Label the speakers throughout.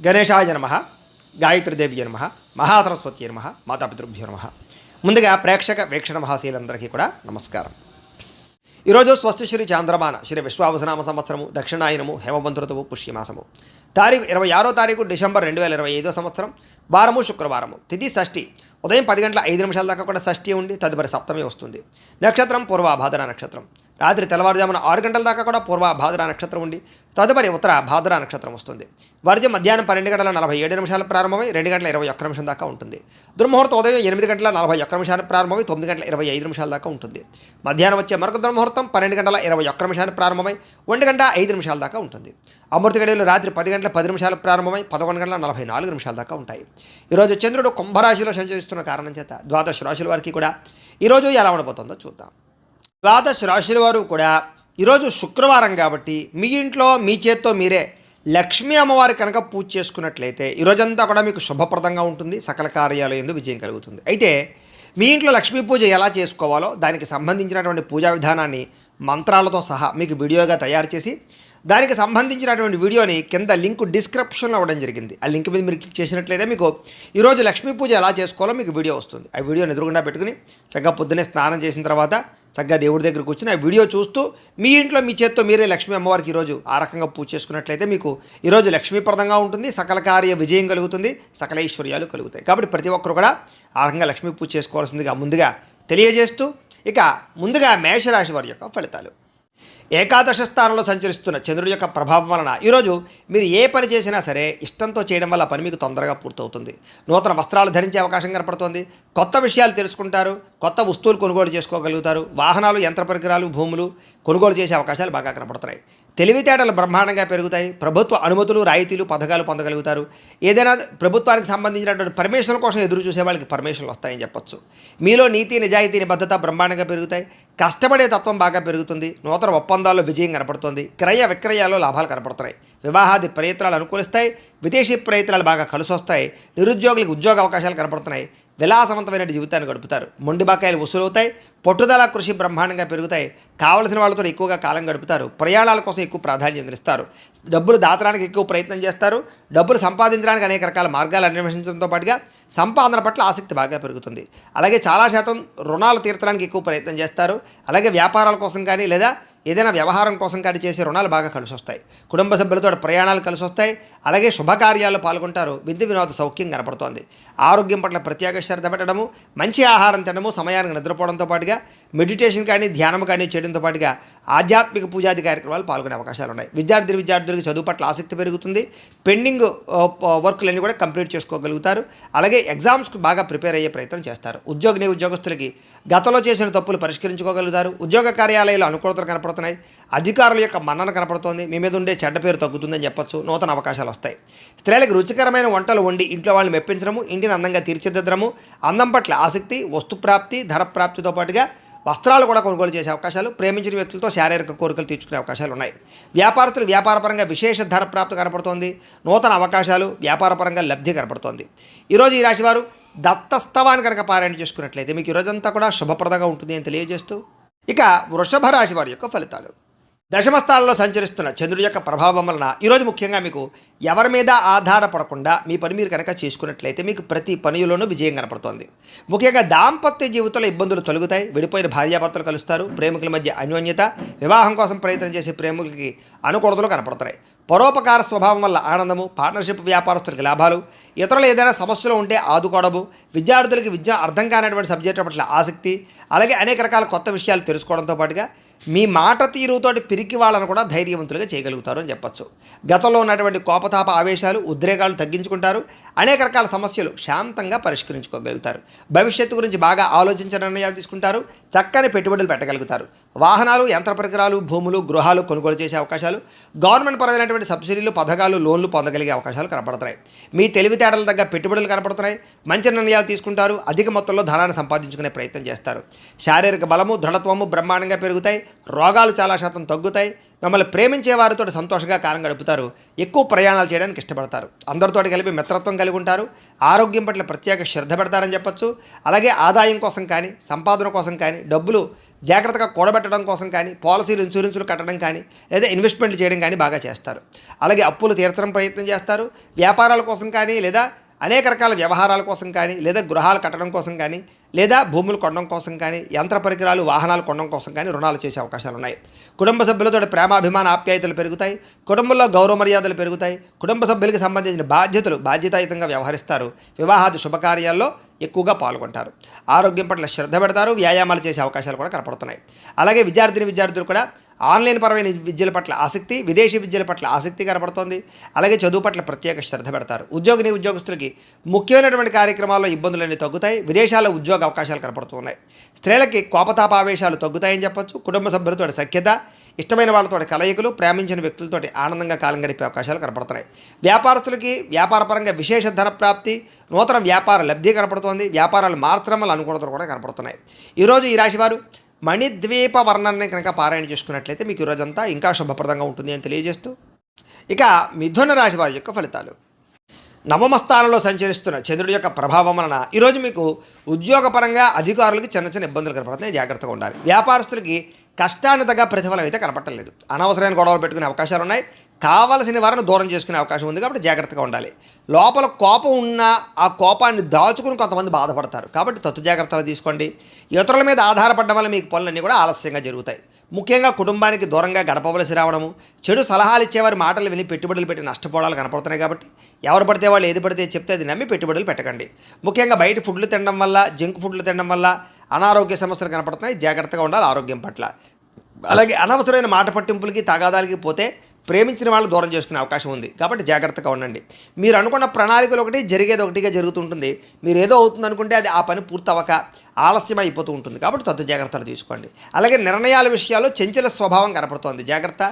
Speaker 1: గణేశాయ నమః, గాయత్రీదేవి నమః, మహాసరస్వతి నమః, మాతాపితృభ్యో నమః. ముందుగా ప్రేక్షక వీక్షణ మహాశీలందరికీ కూడా నమస్కారం. ఈరోజు స్వస్తిశ్రీ చాంద్రమాన శ్రీ విశ్వావసనామ సంవత్సరము దక్షిణాయనము హేమబంధు ఋతువు పుష్యమాసము తారీఖు 26వ తారీఖు డిసెంబర్ 2025 సంవత్సరం వారము శుక్రవారము. తిథి షష్ఠి. ఉదయం 10 గంటల 5 నిమిషాల దాకా కూడా షష్ఠి ఉండి తదుపరి సప్తమి వస్తుంది. నక్షత్రం పూర్వభాద్ర నక్షత్రం. రాత్రి తెల్లవారుజామున 6 గంటల దాకా కూడా పూర్వభాద్ర నక్షత్రం ఉండి తదుపరి ఉత్తర భాద్ర నక్షత్రం వస్తుంది. వర్జం మధ్యాహ్నం 12 గంటల 47 నిమిషాలు ప్రారంభమై 2 గంటల 21 నిమిషం దాకా ఉంటుంది. దుర్ముహూర్తం ఉదయం 8 గంటల 41 నిమిషాలు ప్రారంభమై 9 గంటల 25 నిమిషాల దాకా ఉంటుంది. మధ్యాహ్నం వచ్చే మరొక దుర్ముహూర్తం 12 గంటల 21 నిమిషాలు ప్రారంభమై 1 గంట 5 నిమిషాల దాకా ఉంటుంది. అమృత గడియలు రాత్రి 10 గంటల 10 నిమిషాలు ప్రారంభమై 11 గంటల 44 నిమిషాల దాకా ఉంటాయి. ఈరోజు చంద్రుడు కుంభరాశిలో సంచరిస్తున్న కారణం చేత ద్వాదశ రాశుల వారికి కూడా ఈరోజు ఎలా ఉండబోతుందో చూద్దాం. ద్వాదశ రాశుల వారు కూడా ఈరోజు శుక్రవారం కాబట్టి మీ ఇంట్లో మీ చేత్తో మీరే లక్ష్మీ అమ్మవారి కనుక పూజ చేసుకున్నట్లయితే ఈరోజంతా కూడా మీకు శుభప్రదంగా ఉంటుంది. సకల కార్యాలు యందు విజయం కలుగుతుంది. అయితే మీ ఇంట్లో లక్ష్మీ పూజ ఎలా చేసుకోవాలో దానికి సంబంధించినటువంటి పూజా విధానాన్ని మంత్రాలతో సహా మీకు వీడియోగా తయారు చేసి దానికి సంబంధించినటువంటి వీడియోని కింద లింక్ డిస్క్రిప్షన్లో ఇవ్వడం జరిగింది. ఆ లింక్ మీద మీరు క్లిక్ చేసినట్లయితే మీకు ఈరోజు లక్ష్మీ పూజ ఎలా చేసుకోవాలో మీకు వీడియో వస్తుంది. ఆ వీడియోని ఎదురుగుండా పెట్టుకుని చక్కగా పొద్దున్నే స్నానం చేసిన తర్వాత చక్కగా దేవుడి దగ్గర కూర్చుని ఆ వీడియో చూస్తూ మీ ఇంట్లో మీ చేత్తో మీరే లక్ష్మీ అమ్మవారికి ఈరోజు ఆ రకంగా పూజ చేసుకున్నట్లయితే మీకు ఈరోజు లక్ష్మీప్రదంగా ఉంటుంది. సకల కార్య విజయం కలుగుతుంది. సకల ఐశ్వర్యాలు కలుగుతాయి. కాబట్టి ప్రతి ఒక్కరు కూడా ఆ రకంగా లక్ష్మీ పూజ చేసుకోవాల్సిందిగా ముందుగా తెలియజేస్తూ ఇక ముందుగా మేషరాశి వారి యొక్క ఫలితాలు. ఏకాదశ స్థానంలో సంచరిస్తున్న చంద్రుడి యొక్క ప్రభావం వలన ఈరోజు మీరు ఏ పని చేసినా సరే ఇష్టంతో చేయడం వల్ల పని మీకు తొందరగా పూర్తవుతుంది. నూతన వస్త్రాలు ధరించే అవకాశం కనపడుతుంది. కొత్త విషయాలు తెలుసుకుంటారు. కొత్త వస్తువులు కొనుగోలు చేసుకోగలుగుతారు. వాహనాలు, యంత్ర పరికరాలు, భూములు కొనుగోలు చేసే అవకాశాలు బాగా కనపడుతున్నాయి. తెలివితేటలు బ్రహ్మాండంగా పెరుగుతాయి. ప్రభుత్వ అనుమతులు, రాయితీలు, పథకాలు పొందగలుగుతారు. ఏదైనా ప్రభుత్వానికి సంబంధించినటువంటి పర్మిషన్ కోసం ఎదురు చూసే వాళ్ళకి పర్మిషన్లు వస్తాయని చెప్పొచ్చు. మీలో నీతి, నిజాయితీ, నిబద్ధత బ్రహ్మాండంగా పెరుగుతాయి. కష్టపడే తత్వం బాగా పెరుగుతుంది. నూతన ఒప్పందాల్లో విజయం కనపడుతుంది. క్రయ విక్రయాల్లో లాభాలు కనపడుతున్నాయి. వివాహాది ప్రయత్నాలు అనుకూలిస్తాయి. విదేశీ ప్రయత్నాలు బాగా కలిసి వస్తాయి. నిరుద్యోగులకు ఉద్యోగ అవకాశాలు కనపడుతున్నాయి. విలాసవంతమైన జీవితాన్ని గడుపుతారు. మొండి బకాయిలు వసూలవుతాయి. పట్టుదల కృషి బ్రహ్మాండంగా పెరుగుతాయి. కావలసిన వాళ్ళతో ఎక్కువగా కాలం గడుపుతారు. ప్రయాణాల కోసం ఎక్కువ ప్రాధాన్యత ఇస్తారు. డబ్బులు దాచడానికి ఎక్కువ ప్రయత్నం చేస్తారు. డబ్బులు సంపాదించడానికి అనేక రకాల మార్గాలు అన్వేషించడంతో పాటుగా సంపాదన పట్ల ఆసక్తి బాగా పెరుగుతుంది. అలాగే చాలా శాతం రుణాలు తీర్చడానికి ఎక్కువ ప్రయత్నం చేస్తారు. అలాగే వ్యాపారాల కోసం కానీ లేదా ఏదైనా వ్యవహారం కోసం కానీ చేసే రుణాలు బాగా కలిసి వస్తాయి. కుటుంబ సభ్యులతో ప్రయాణాలు కలిసి వస్తాయి. అలాగే శుభకార్యాల్లో పాల్గొంటారు. విద్య వినోద సౌఖ్యం కనపడుతోంది. ఆరోగ్యం పట్ల ప్రత్యేక శ్రద్ధ పెట్టడము, మంచి ఆహారం తినడము, సమయానికి నిద్రపోవడంతో పాటుగా మెడిటేషన్ కానీ ధ్యానం కానీ చేయడంతో పాటుగా ఆధ్యాత్మిక పూజాది కార్యక్రమాలు పాల్గొనే అవకాశాలు ఉన్నాయి. విద్యార్థులకు చదువు పట్ల ఆసక్తి పెరుగుతుంది. పెండింగ్ వర్కులన్నీ కూడా కంప్లీట్ చేసుకోగలుగుతారు. అలాగే ఎగ్జామ్స్కి బాగా ప్రిపేర్ అయ్యే ప్రయత్నం చేస్తారు. ఉద్యోగస్తులకి గతంలో చేసిన తప్పులు పరిష్కరించుకోగలుగుతారు. ఉద్యోగ కార్యాలయాలు అనుకూలతలు కనపడుతున్నాయి. అధికారుల యొక్క మన్నన కనపడుతోంది. మీ మీద ఉండే చెడ్డ పేరు తగ్గుతుందని చెప్పొచ్చు. నూతన అవకాశాలు వస్తాయి. స్త్రీలకు రుచికరమైన వంటలు వండి ఇంట్లో వాళ్ళని మెప్పించడము, ఇంటిని అందంగా తీర్చిదిద్దడము, అందం పట్ల ఆసక్తి, వస్తుప్రాప్తి, ధన ప్రాప్తితో పాటుగా వస్త్రాలు కూడా కొనుగోలు చేసే అవకాశాలు, ప్రేమించిన వ్యక్తులతో శారీరక కోరికలు తీర్చుకునే అవకాశాలు ఉన్నాయి. వ్యాపారస్తులు వ్యాపారపరంగా విశేష ధన ప్రాప్తి కనపడుతోంది. నూతన అవకాశాలు, వ్యాపారపరంగా లబ్ధి కనపడుతోంది. ఈరోజు ఈ రాశివారు దత్తస్తవాన్ని కనుక పారాయణ చేసుకున్నట్లయితే మీకు ఈరోజంతా కూడా శుభప్రదంగా ఉంటుంది అని తెలియజేస్తూ ఇక వృషభ రాశి వారి యొక్క ఫలితాలు. దశమ స్థానంలో సంచరిస్తున్న చంద్రుడి యొక్క ప్రభావం వలన ఈరోజు ముఖ్యంగా మీకు ఎవరి మీద ఆధారపడకుండా మీ పని మీరు కనుక చేసుకున్నట్లయితే మీకు ప్రతి పనిలోనూ విజయం కనపడుతోంది. ముఖ్యంగా దాంపత్య జీవితంలో ఇబ్బందులు తొలగుతాయి. విడిపోయిన భార్యాభర్తలు కలుస్తారు. ప్రేమికుల మధ్య అన్యోన్యత, వివాహం కోసం ప్రయత్నం చేసే ప్రేమికులకి అనుకూలతలు కనపడుతున్నాయి. పరోపకార స్వభావం వల్ల ఆనందము, పార్ట్నర్షిప్ వ్యాపారస్తులకి లాభాలు, ఇతరులు ఏదైనా సమస్యలు ఉంటే ఆదుకోవడము, విద్యార్థులకి విద్య అర్థం కానటువంటి సబ్జెక్టు పట్ల ఆసక్తి, అలాగే అనేక రకాల కొత్త విషయాలు తెలుసుకోవడంతో పాటుగా మీ మాట తీరుతోటి పిరికి వాళ్ళను కూడా ధైర్యవంతులుగా చేయగలుగుతారు అని చెప్పచ్చు. గతంలో ఉన్నటువంటి కోపతాప ఆవేశాలు, ఉద్రేకాలు తగ్గించుకుంటారు. అనేక రకాల సమస్యలు శాంతంగా పరిష్కరించుకోగలుగుతారు. భవిష్యత్తు గురించి బాగా ఆలోచించిన నిర్ణయాలు తీసుకుంటారు. చక్కని పెట్టుబడులు పెట్టగలుగుతారు. వాహనాలు, యంత్ర పరికరాలు, భూములు, గృహాలు కొనుగోలు చేసే అవకాశాలు, గవర్నమెంట్ పరమైనటువంటి సబ్సిడీలు, పథకాలు, లోన్లు పొందగలిగే అవకాశాలు కనపడుతున్నాయి. మీ తెలివితేటల తగ్గ పెట్టుబడులు కనపడుతున్నాయి. మంచి నిర్ణయాలు తీసుకుంటారు. అధిక మొత్తంలో ధనాన్ని సంపాదించుకునే ప్రయత్నం చేస్తారు. శారీరక బలము, దృఢత్వము బ్రహ్మాండంగా పెరుగుతాయి. రోగాలు చాలా శాతం తగ్గుతాయి. మిమ్మల్ని ప్రేమించే వారితో సంతోషంగా కాలం గడుపుతారు. ఎక్కువ ప్రయాణాలు చేయడానికి ఇష్టపడతారు. అందరితో కలిపి మిత్రత్వం కలిగి ఉంటారు. ఆరోగ్యం పట్ల ప్రత్యేక శ్రద్ధ పెడతారని చెప్పొచ్చు. అలాగే ఆదాయం కోసం కానీ, సంపాదన కోసం కానీ, డబ్బులు జాగ్రత్తగా కూడబెట్టడం కోసం కానీ, పాలసీలు ఇన్సూరెన్సులు కట్టడం కానీ, లేదా ఇన్వెస్ట్మెంట్లు చేయడం కానీ బాగా చేస్తారు. అలాగే అప్పులు తీర్చడం ప్రయత్నం చేస్తారు. వ్యాపారాల కోసం కానీ, లేదా అనేక రకాల వ్యవహారాల కోసం కానీ, లేదా గృహాలు కట్టడం కోసం కానీ, లేదా భూములు కొనడం కోసం కానీ, యంత్ర పరికరాలు వాహనాలు కొనడం కోసం కానీ రుణాలు చేసే అవకాశాలు ఉన్నాయి. కుటుంబ సభ్యులతో ప్రేమాభిమాన ఆప్యాయతలు పెరుగుతాయి. కుటుంబంలో గౌరవ మర్యాదలు పెరుగుతాయి. కుటుంబ సభ్యులకు సంబంధించిన బాధ్యతలు బాధ్యతాయుతంగా వ్యవహరిస్తారు. వివాహాది శుభకార్యాల్లో ఎక్కువగా పాల్గొంటారు. ఆరోగ్యం పట్ల శ్రద్ధ పెడతారు. వ్యాయామాలు చేసే అవకాశాలు కూడా కనపడుతున్నాయి. అలాగే విద్యార్థులు కూడా ఆన్లైన్ పరమైన విద్యల పట్ల ఆసక్తి, విదేశీ విద్యల పట్ల ఆసక్తి కనపడుతోంది. అలాగే చదువు పట్ల ప్రత్యేక శ్రద్ధ పెడతారు. ఉద్యోగస్తులకి ముఖ్యమైనటువంటి కార్యక్రమాల్లో ఇబ్బందులన్నీ తగ్గుతాయి. విదేశాల్లో ఉద్యోగ అవకాశాలు కనపడుతున్నాయి. స్త్రీలకి కోపతాపావేశాలు తగ్గుతాయని చెప్పొచ్చు. కుటుంబ సభ్యులతో సఖ్యత, ఇష్టమైన వాళ్ళతో కలయికలు, ప్రేమించిన వ్యక్తులతో ఆనందంగా కాలం గడిపే అవకాశాలు కనపడుతున్నాయి. వ్యాపారస్తులకి వ్యాపారపరంగా విశేష ధన ప్రాప్తి, నూతన వ్యాపార లబ్ధి కనపడుతోంది. వ్యాపారాలు మార్చడం వల్ల అనుకూలతలు కూడా కనపడుతున్నాయి. ఈరోజు ఈ రాశివారు మణిద్వీప వర్ణాన్ని కనుక పారాయణ చేసుకున్నట్లయితే మీకు ఈరోజంతా ఇంకా శుభప్రదంగా ఉంటుంది అని తెలియజేస్తూ, ఇక మిథున రాశి వారి యొక్క ఫలితాలు. నవమ స్థానంలో సంచరిస్తున్న చంద్రుడి యొక్క ప్రభావం వలన ఈరోజు మీకు ఉద్యోగపరంగా అధికారులకి చిన్న చిన్న ఇబ్బందులు కనపడుతున్నాయి. జాగ్రత్తగా ఉండాలి. వ్యాపారస్తులకి కష్టాన్ని తగ్గ ప్రతిఫలం అయితే కనపట్టలేదు. అనవసరమైన గొడవలు పెట్టుకునే అవకాశాలు ఉన్నాయి. కావలసిన వారిని దూరం చేసుకునే అవకాశం ఉంది. కాబట్టి జాగ్రత్తగా ఉండాలి. లోపల కోపం ఉన్నా ఆ కోపాన్ని దాచుకుని కొంతమంది బాధపడతారు. కాబట్టి తత్తు జాగ్రత్తలు తీసుకోండి. ఇతరుల మీద ఆధారపడడం వల్ల మీకు పనులన్నీ కూడా ఆలస్యంగా జరుగుతాయి. ముఖ్యంగా కుటుంబానికి దూరంగా గడపవలసి రావడము, చెడు సలహాలు ఇచ్చేవారి మాటలు విని పెట్టుబడులు పెట్టి నష్టపోవడాలు కనపడుతున్నాయి. కాబట్టి ఎవరు పడితే వాళ్ళు ఏది పడితే చెప్తే అది నమ్మి పెట్టుబడులు పెట్టకండి. ముఖ్యంగా బయట ఫుడ్లు తినడం వల్ల, జంక్ ఫుడ్లు తినడం వల్ల అనారోగ్య సమస్యలు కనపడుతున్నాయి. జాగ్రత్తగా ఉండాలి ఆరోగ్యం పట్ల. అలాగే అనవసరమైన మాట పట్టింపులకి, తగాదాలకి పోతే ప్రేమించిన వాళ్ళు దూరం చేసుకునే అవకాశం ఉంది. కాబట్టి జాగ్రత్తగా ఉండండి. మీరు అనుకున్న ప్రణాళికలు ఒకటి, జరిగేది ఒకటిగా జరుగుతుంటుంది. మీరు ఏదో అవుతుంది అనుకుంటే అది ఆ పని పూర్తవక ఆలస్యం అయిపోతూ ఉంటుంది. కాబట్టి తత్తు జాగ్రత్తలు తీసుకోండి. అలాగే నిర్ణయాల విషయాల్లో చంచల స్వభావం కనపడుతోంది. జాగ్రత్త.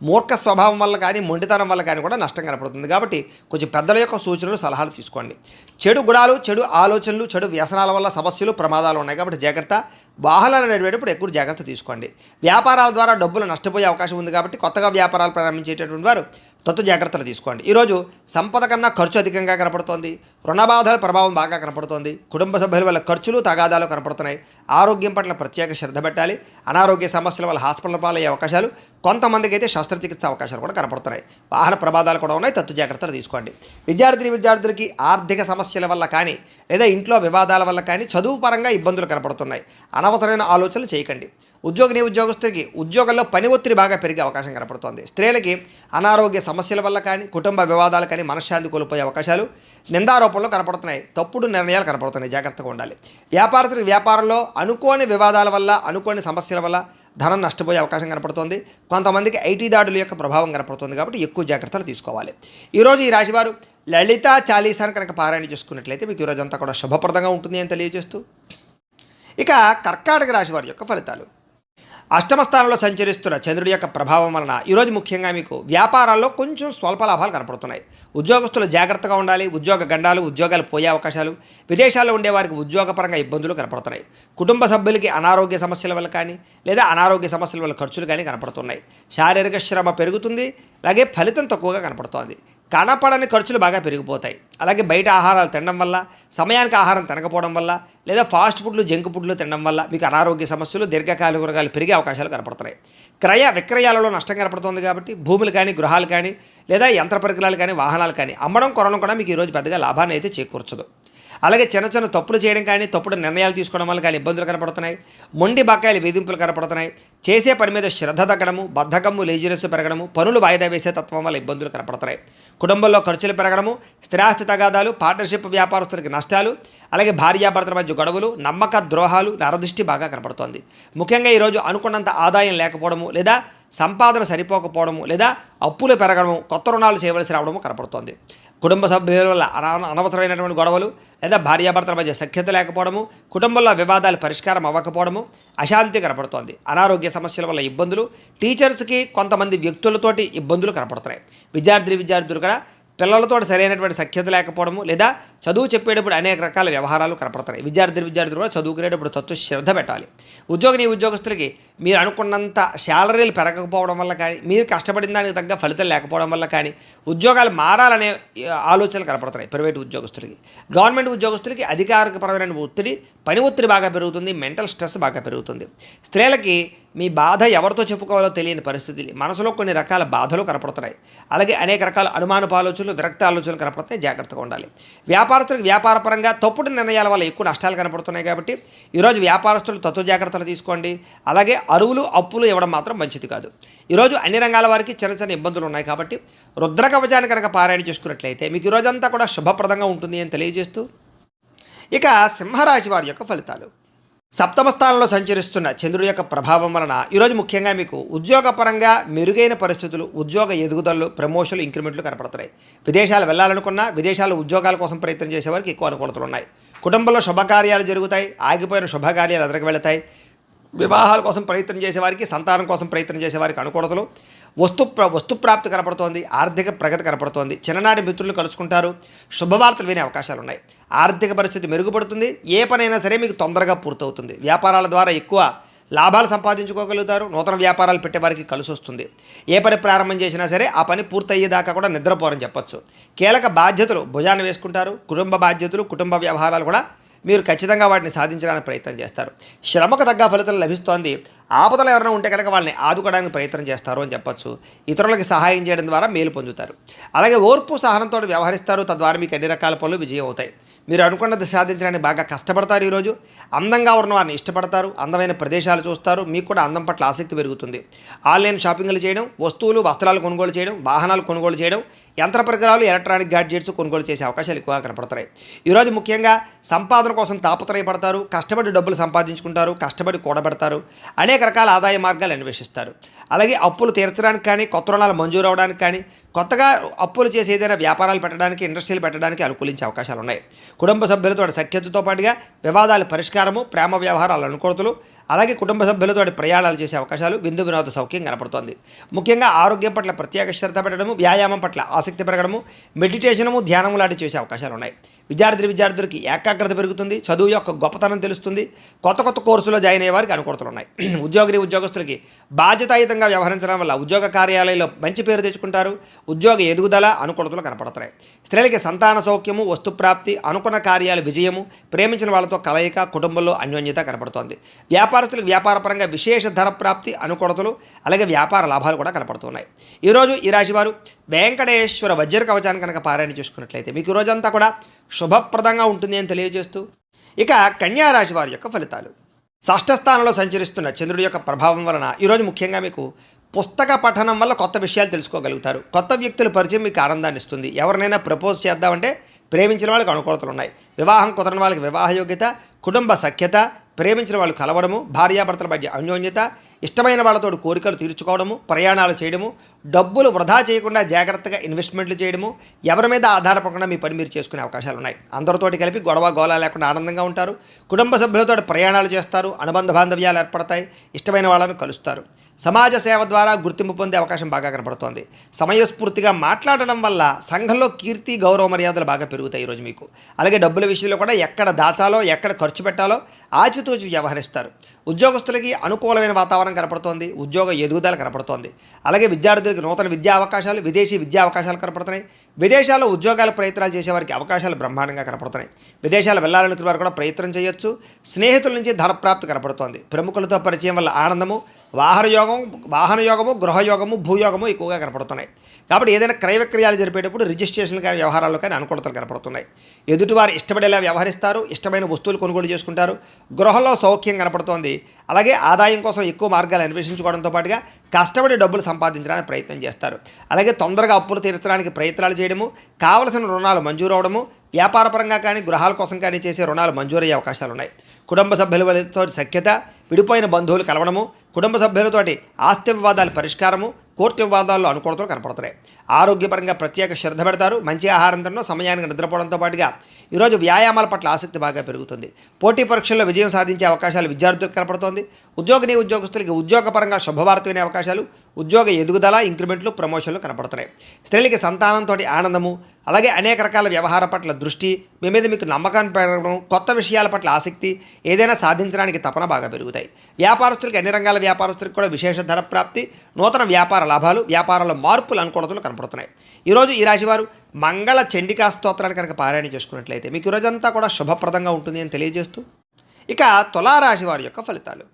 Speaker 1: మూర్ఖ స్వభావం వల్ల కానీ, మొండితనం వల్ల కానీ కూడా నష్టం కనపడుతుంది. కాబట్టి కొంచెం పెద్దల యొక్క సూచనలు, సలహాలు తీసుకోండి. చెడు గుణాలు, చెడు ఆలోచనలు, చెడు వ్యసనాల వల్ల సమస్యలు, ప్రమాదాలు ఉన్నాయి. కాబట్టి జాగ్రత్త. వాహనాలు నడిపేటప్పుడు ఎక్కువ జాగ్రత్త తీసుకోండి. వ్యాపారాల ద్వారా డబ్బులు నష్టపోయే అవకాశం ఉంది. కాబట్టి కొత్తగా వ్యాపారాలు ప్రారంభించేటటువంటి వారు తత్తు జాగ్రత్తలు తీసుకోండి. ఈరోజు సంపద కన్నా ఖర్చు అధికంగా కనపడుతోంది. రుణబాధల ప్రభావం బాగా కనపడుతోంది. కుటుంబ సభ్యుల వల్ల ఖర్చులు, తగాదాలు కనపడుతున్నాయి. ఆరోగ్యం పట్ల ప్రత్యేక శ్రద్ధ పెట్టాలి. అనారోగ్య సమస్యల వల్ల హాస్పిటల్ పాలయ్యే అవకాశాలు, కొంతమందికి అయితే శస్త్రచికిత్స అవకాశాలు కూడా కనపడుతున్నాయి. వాహన ప్రమాదాలు కూడా ఉన్నాయి. తత్తు జాగ్రత్తలు తీసుకోండి. విద్యార్థులకి ఆర్థిక సమస్యల వల్ల కానీ, లేదా ఇంట్లో వివాదాల వల్ల కానీ చదువు పరంగా ఇబ్బందులు కనపడుతున్నాయి. అనవసరమైన ఆలోచనలు చేయకండి. ఉద్యోగస్తులకి ఉద్యోగంలో పని ఒత్తిడి బాగా పెరిగే అవకాశం కనపడుతోంది. స్త్రీలకి అనారోగ్య సమస్యల వల్ల కానీ, కుటుంబ వివాదాలు కానీ మనశ్శాంతి కోల్పోయే అవకాశాలు, నిందారోపణలు కనపడుతున్నాయి. తప్పుడు నిర్ణయాలు కనపడుతున్నాయి. జాగ్రత్తగా ఉండాలి. వ్యాపారస్తులకి వ్యాపారంలో అనుకోని వివాదాల వల్ల, అనుకోని సమస్యల వల్ల ధనం నష్టపోయే అవకాశం కనపడుతోంది. కొంతమందికి ఐటీ దాడుల యొక్క ప్రభావం కనపడుతుంది. కాబట్టి ఎక్కువ జాగ్రత్తలు తీసుకోవాలి. ఈరోజు ఈ రాశివారు లలిత చాలీసాను కనుక పారాయణ చేసుకున్నట్లయితే మీకు ఈరోజంతా కూడా శుభప్రదంగా ఉంటుంది అని తెలియజేస్తూ, ఇక కర్కాటక రాశి వారి యొక్క ఫలితాలు. అష్టమ స్థానంలో సంచరిస్తున్న చంద్రుడి యొక్క ప్రభావం వలన ఈరోజు ముఖ్యంగా మీకు వ్యాపారాల్లో కొంచెం స్వల్ప లాభాలు కనపడుతున్నాయి. ఉద్యోగస్తులు జాగ్రత్తగా ఉండాలి. ఉద్యోగ గండాలు, ఉద్యోగాలు పోయే అవకాశాలు, విదేశాల్లో ఉండేవారికి ఉద్యోగపరంగా ఇబ్బందులు కనపడుతున్నాయి. కుటుంబ సభ్యులకి అనారోగ్య సమస్యల వల్ల కానీ, లేదా అనారోగ్య సమస్యల వల్ల ఖర్చులు కానీ కనపడుతున్నాయి. శారీరక శ్రమ పెరుగుతుంది. అలాగే ఫలితం తక్కువగా కనపడుతోంది. కనపడని ఖర్చులు బాగా పెరిగిపోతాయి. అలాగే బయట ఆహారాలు తినడం వల్ల, సమయానికి ఆహారం తినకపోవడం వల్ల, లేదా ఫాస్ట్ ఫుడ్లు, జంక్ ఫుడ్లు తినడం వల్ల మీకు అనారోగ్య సమస్యలు, దీర్ఘకాలిక రోగాలు పెరిగే అవకాశాలు కనపడుతున్నాయి. క్రయ విక్రయాలలో నష్టం కనపడుతుంది. కాబట్టి భూములు కానీ, గృహాలు కానీ, లేదా యంత్ర పరికరాలు కానీ, వాహనాలు కానీ అమ్మడం, కొనడం కూడా మీకు ఈరోజు పెద్దగా లాభాన్ని అయితే చేకూర్చదు. అలాగే చిన్న చిన్న తప్పులు చేయడం కానీ, తప్పుడు నిర్ణయాలు తీసుకోవడం వల్ల కానీ ఇబ్బందులు కనపడుతున్నాయి. మొండి బకాయిలు, వేధింపులు కనపడుతున్నాయి. చేసే పని మీద శ్రద్ధ తగ్గడము, బద్ధకము, లేజినెస్ పెరగడము, పనులు వాయిదా వేసే తత్వం వల్ల ఇబ్బందులు కనపడుతున్నాయి. కుటుంబంలో ఖర్చులు పెరగడము, స్థిరాస్తి తగాదాలు, పార్ట్నర్షిప్ వ్యాపారస్తులకి నష్టాలు, అలాగే భార్యాభర్తల మధ్య గొడవలు, నమ్మక ద్రోహాలు, నరదృష్టి బాగా కనపడుతోంది. ముఖ్యంగా ఈరోజు అనుకున్నంత ఆదాయం లేకపోవడము, లేదా సంపాదన సరిపోకపోవడము, లేదా అప్పులు పెరగడము, కొత్త రుణాలు చేయవలసి రావడము కనపడుతోంది. కుటుంబ సభ్యుల వల్ల అనవసరమైనటువంటి గొడవలు, లేదా భార్యాభర్తల మధ్య సఖ్యత లేకపోవడము, కుటుంబంలో వివాదాలు పరిష్కారం అవ్వకపోవడము, అశాంతి కనపడుతోంది. అనారోగ్య సమస్యల వల్ల ఇబ్బందులు, టీచర్స్కి కొంతమంది వ్యక్తులతోటి ఇబ్బందులు కనపడుతున్నాయి. విద్యార్థులు కూడా పిల్లలతో సరైనటువంటి సఖ్యత లేకపోవడము, లేదా చదువు చెప్పేటప్పుడు అనేక రకాల వ్యవహారాలు కనపడుతున్నాయి. విద్యార్థులు కూడా చదువుకునేటప్పుడు తత్వ శ్రద్ధ పెట్టాలి. ఉద్యోగస్తులకి మీరు అనుకున్నంత శాలరీలు పెరగకపోవడం వల్ల కానీ, మీరు కష్టపడిన దానికి తగ్గ ఫలితం లేకపోవడం వల్ల కానీ, ఉద్యోగాలు మారాలనే ఆలోచనలు కనపడుతున్నాయి. ప్రైవేటు ఉద్యోగస్తులకి, గవర్నమెంట్ ఉద్యోగస్తులకి అధికారికపరమైన ఒత్తిడి, పని ఒత్తిడి బాగా పెరుగుతుంది, మెంటల్ స్ట్రెస్ బాగా పెరుగుతుంది. స్త్రీలకి మీ బాధ ఎవరితో చెప్పుకోవాలో తెలియని పరిస్థితి, మనసులో కొన్ని రకాల బాధలు కనపడుతున్నాయి. అలాగే అనేక రకాల అనుమానపు ఆలోచనలు, విరక్తి ఆలోచనలు కనపడుతున్నాయి. జాగ్రత్తగా ఉండాలి. వ్యాపారస్తులకు వ్యాపారపరంగా తప్పుడు నిర్ణయాల వల్ల ఎక్కువ నష్టాలు కనపడుతున్నాయి. కాబట్టి ఈరోజు వ్యాపారస్తులు తత్వ జాగ్రత్తలు తీసుకోండి. అలాగే అరువులు అప్పులు ఇవ్వడం మాత్రం మంచిది కాదు. ఈరోజు అన్ని రంగాల వారికి చిన్న చిన్న ఇబ్బందులు ఉన్నాయి. కాబట్టి రుద్ర కవచాన్ని కనుక పారాయణ చేసుకున్నట్లయితే మీకు ఈరోజంతా కూడా శుభప్రదంగా ఉంటుంది అని తెలియజేస్తూ, ఇక సింహరాశి వారి యొక్క ఫలితాలు. సప్తమ స్థానంలో సంచరిస్తున్న చంద్రుడి యొక్క ప్రభావం వలన ఈరోజు ముఖ్యంగా మీకు ఉద్యోగపరంగా మెరుగైన పరిస్థితులు, ఉద్యోగ ఎదుగుదలలు, ప్రమోషన్లు, ఇంక్రిమెంట్లు కనపడుతున్నాయి. విదేశాలు వెళ్ళాలనుకున్నా, విదేశాల్లో ఉద్యోగాల కోసం ప్రయత్నం చేసేవారికి ఎక్కువ అనుకూలతలు ఉన్నాయి. కుటుంబంలో శుభకార్యాలు జరుగుతాయి. ఆగిపోయిన శుభకార్యాలు ఎదురుకు వెళతాయి. వివాహాల కోసం ప్రయత్నం చేసేవారికి, సంతానం కోసం ప్రయత్నం చేసేవారికి అనుకూలతలు. వస్తుప్రాప్తి కనపడుతోంది. ఆర్థిక ప్రగతి కనపడుతోంది. చిన్ననాటి మిత్రులు కలుసుకుంటారు. శుభవార్తలు వినే అవకాశాలు ఉన్నాయి. ఆర్థిక పరిస్థితి మెరుగుపడుతుంది. ఏ పనైనా సరే మీకు తొందరగా పూర్తవుతుంది. వ్యాపారాల ద్వారా ఎక్కువ లాభాలు సంపాదించుకోగలుగుతారు. నూతన వ్యాపారాలు పెట్టేవారికి కలిసి వస్తుంది. ఏ పని ప్రారంభం చేసినా సరే ఆ పని పూర్తయ్యేదాకా కూడా నిద్రపోరని చెప్పొచ్చు. కీలక బాధ్యతలు భుజాన్ని వేసుకుంటారు. కుటుంబ బాధ్యతలు, కుటుంబ వ్యవహారాలు కూడా మీరు ఖచ్చితంగా వాటిని సాధించడానికి ప్రయత్నం చేస్తారు. శ్రమకు తగ్గ ఫలితం లభిస్తోంది. ఆపదలు ఎవరైనా ఉంటే కనుక వాళ్ళని ఆదుకోవడానికి ప్రయత్నం చేస్తారు అని చెప్పొచ్చు. ఇతరులకు సహాయం చేయడం ద్వారా మేలు పొందుతారు. అలాగే ఓర్పు సహనంతో వ్యవహరిస్తారు. తద్వారా మీకు అన్ని రకాల పనులు విజయం అవుతాయి. మీరు అనుకున్నది సాధించడానికి బాగా కష్టపడతారు. ఈరోజు అందంగా ఉన్న వారిని ఇష్టపడతారు. అందమైన ప్రదేశాలు చూస్తారు. మీకు కూడా అందం పట్ల ఆసక్తి పెరుగుతుంది. ఆన్లైన్ షాపింగ్లు చేయడం, వస్తువులు, వస్త్రాలు కొనుగోలు చేయడం, వాహనాలు కొనుగోలు చేయడం, యంత్ర పరికరాలు, ఎలక్ట్రానిక్ గ్యాడ్జెట్స్ కొనుగోలు చేసే అవకాశాలు ఎక్కువగా కనపడుతున్నాయి. ఈరోజు ముఖ్యంగా సంపాదన కోసం తాపత్రయపడతారు. కష్టపడి డబ్బులు సంపాదించుకుంటారు. కష్టపడి కూడబెడతారు. అనేక రకాల ఆదాయ మార్గాలు అన్వేషిస్తారు. అలాగే అప్పులు తీర్చడానికి కానీ, కొత్త రుణాలు మంజూరు అవడానికి కానీ, కొత్తగా అప్పులు చేసి ఏదైనా వ్యాపారాలు పెట్టడానికి, ఇండస్ట్రీలు పెట్టడానికి అనుకూలించే అవకాశాలు ఉన్నాయి. కుటుంబ సభ్యులతో సఖ్యతతో పాటుగా వివాదాల పరిష్కారము, ప్రేమ వ్యవహారాల అనుకూలతలు, అలాగే కుటుంబ సభ్యులతో ప్రయాణాలు చేసే అవకాశాలు, విందు వినోద సౌఖ్యం కనపడుతోంది. ముఖ్యంగా ఆరోగ్యం పట్ల ప్రత్యేక శ్రద్ధ పెట్టడము, వ్యాయామం పట్ల ఆసక్తి పెరగడము, మెడిటేషనము, ధ్యానము లాంటి చేసే అవకాశాలు ఉన్నాయి. విద్యార్థులకి ఏకాగ్రత పెరుగుతుంది. చదువు యొక్క గొప్పతనం తెలుస్తుంది. కొత్త కోర్సులో జాయిన్ అయ్యే వారికి అనుకూలతలు ఉన్నాయి. ఉద్యోగస్తులకి బాధ్యతాయుతంగా వ్యవహరించడం వల్ల ఉద్యోగ కార్యాలయంలో మంచి పేరు తెచ్చుకుంటారు. ఉద్యోగ ఎదుగుదల, అనుకూలతలు కనపడుతున్నాయి. స్త్రీలకి సంతాన సౌఖ్యము, వస్తుప్రాప్తి, అనుకున్న కార్యాలు విజయము, ప్రేమించిన వాళ్ళతో కలయిక, కుటుంబంలో అన్యోన్యత కనపడుతోంది. వ్యాపారస్తులకు వ్యాపారపరంగా విశేష ధన ప్రాప్తి, అనుకూలతలు, అలాగే వ్యాపార లాభాలు కూడా కనపడుతున్నాయి. ఈరోజు ఈ రాశివారు వెంకటేశ్వర వజ్ర కవచాన్ని కనుక పారాయణ చేసుకున్నట్లయితే మీకు ఈ రోజంతా కూడా శుభప్రదంగా ఉంటుంది అని తెలియజేస్తూ, ఇక కన్యా రాశి వారి యొక్క ఫలితాలు. షష్ఠ స్థానంలో సంచరిస్తున్న చంద్రుడి యొక్క ప్రభావం వలన ఈరోజు ముఖ్యంగా మీకు పుస్తక పఠనం వల్ల కొత్త విషయాలు తెలుసుకోగలుగుతారు. కొత్త వ్యక్తుల పరిచయం మీకు ఆనందాన్ని ఇస్తుంది. ఎవరినైనా ప్రపోజ్ చేద్దామంటే ప్రేమించిన వాళ్ళకి అనుకూలతలు ఉన్నాయి. వివాహం కుదరని వాళ్ళకి వివాహ యోగ్యత, కుటుంబ సఖ్యత, ప్రేమించిన వాళ్ళు కలవడము, భార్యాభర్తల మధ్య అన్యోన్యత, ఇష్టమైన వాళ్ళతో కోరికలు తీర్చుకోవడము, ప్రయాణాలు చేయడము, డబ్బులు వృధా చేయకుండా జాగ్రత్తగా ఇన్వెస్ట్మెంట్లు చేయడము, ఎవరి మీద ఆధారపడకుండా మీ పని మీరు చేసుకునే అవకాశాలు ఉన్నాయి. అందరితోటి కలిపి గొడవ గోళ లేకుండా ఆనందంగా ఉంటారు. కుటుంబ సభ్యులతో ప్రయాణాలు చేస్తారు. అనుబంధ బాంధవ్యాలు ఏర్పడతాయి. ఇష్టమైన వాళ్ళను కలుస్తారు. సమాజ సేవ ద్వారా గుర్తింపు పొందే అవకాశం బాగా కనపడుతోంది. సమయస్ఫూర్తిగా మాట్లాడడం వల్ల సంఘంలో కీర్తి, గౌరవ మర్యాదలు బాగా పెరుగుతాయి ఈరోజు మీకు. అలాగే డబ్బుల విషయంలో కూడా ఎక్కడ దాచాలో, ఎక్కడ ఖర్చు పెట్టాలో ఆచితూచి వ్యవహరిస్తారు. ఉద్యోగస్తులకి అనుకూలమైన వాతావరణం కనపడుతోంది. ఉద్యోగ ఎదుగుదల కనపడుతోంది. అలాగే విద్యార్థులకు నూతన విద్యా అవకాశాలు, విదేశీ విద్యా అవకాశాలు కనపడుతున్నాయి. విదేశాల్లో ఉద్యోగాల ప్రయత్నాలు చేసేవారికి అవకాశాలు బ్రహ్మాండంగా కనపడుతున్నాయి. విదేశాలు వెళ్ళాలనుకునే వారు కూడా ప్రయత్నం చేయొచ్చు. స్నేహితుల నుంచి ధనప్రాప్తి కనపడుతోంది. ప్రముఖులతో పరిచయం వల్ల ఆనందము, వాహన యోగము, గృహయోగము, భూయోగము ఎక్కువగా కనపడుతున్నాయి. కాబట్టి ఏదైనా క్రయ విక్రయాలు జరిపేటప్పుడు రిజిస్ట్రేషన్లు కానీ, వ్యవహారాల్లో కానీ అనుకూలతలు కనపడుతున్నాయి. ఎదుటివారు ఇష్టపడేలా వ్యవహరిస్తారు. ఇష్టమైన వస్తువులు కొనుగోలు చేసుకుంటారు. గృహంలో సౌఖ్యం కనపడుతోంది. అలాగే ఆదాయం కోసం ఎక్కువ మార్గాలు అన్వేషించుకోవడంతో పాటుగా కష్టపడి డబ్బులు సంపాదించడానికి ప్రయత్నం చేస్తారు. అలాగే తొందరగా అప్పులు తీర్చడానికి ప్రయత్నాలు చేయడము, కావలసిన రుణాలు మంజూరు అవడము, వ్యాపారపరంగా కానీ గృహాల కోసం కానీ చేసే రుణాలు మంజూరయ్యే అవకాశాలు ఉన్నాయి. కుటుంబ సభ్యులతో సఖ్యత, విడిపోయిన బంధువులు కలవడము, కుటుంబ సభ్యులతోటి ఆస్తి వివాదాల పరిష్కారము, కోర్టు వివాదాల్లో అనుకూలతలు కనపడుతున్నాయి. ఆరోగ్యపరంగా ప్రత్యేక శ్రద్ధ పెడతారు. మంచి ఆహారం తినడం, సమయానికి నిద్రపోవడంతో పాటుగా ఈరోజు వ్యాయామాల పట్ల ఆసక్తి బాగా పెరుగుతుంది. పోటీ పరీక్షల్లో విజయం సాధించే అవకాశాలు విద్యార్థులకు కనపడుతోంది. ఉద్యోగస్తులకి ఉద్యోగపరంగా శుభవార్త వినే అవకాశాలు, ఉద్యోగ ఎదుగుదల, ఇంక్రిమెంట్లు, ప్రమోషన్లు కనపడుతున్నాయి. స్త్రీలకి సంతానంతో ఆనందము, అలాగే అనేక రకాల వ్యవహార పట్ల దృష్టి, మీ మీద మీకు నమ్మకాన్ని పెరగడం, కొత్త విషయాల పట్ల ఆసక్తి, ఏదైనా సాధించడానికి తపన బాగా పెరుగుతాయి. వ్యాపారస్తులకి అన్ని రంగాల వ్యాపారస్తులకు కూడా విశేష ధర ప్రాప్తి, నూతన వ్యాపార లాభాలు, వ్యాపారాల మార్పులు అనుకూలతలు కనపడుతున్నాయి. ఈరోజు ఈ రాశివారు మంగళ చండికా స్తోత్రాన్ని కనుక పారాయణ చేసుకున్నట్లయితే మీకు ఈరోజంతా కూడా శుభప్రదంగా ఉంటుంది అని తెలియజేస్తూ, ఇక తులారాశి వారి యొక్క ఫలితాలు.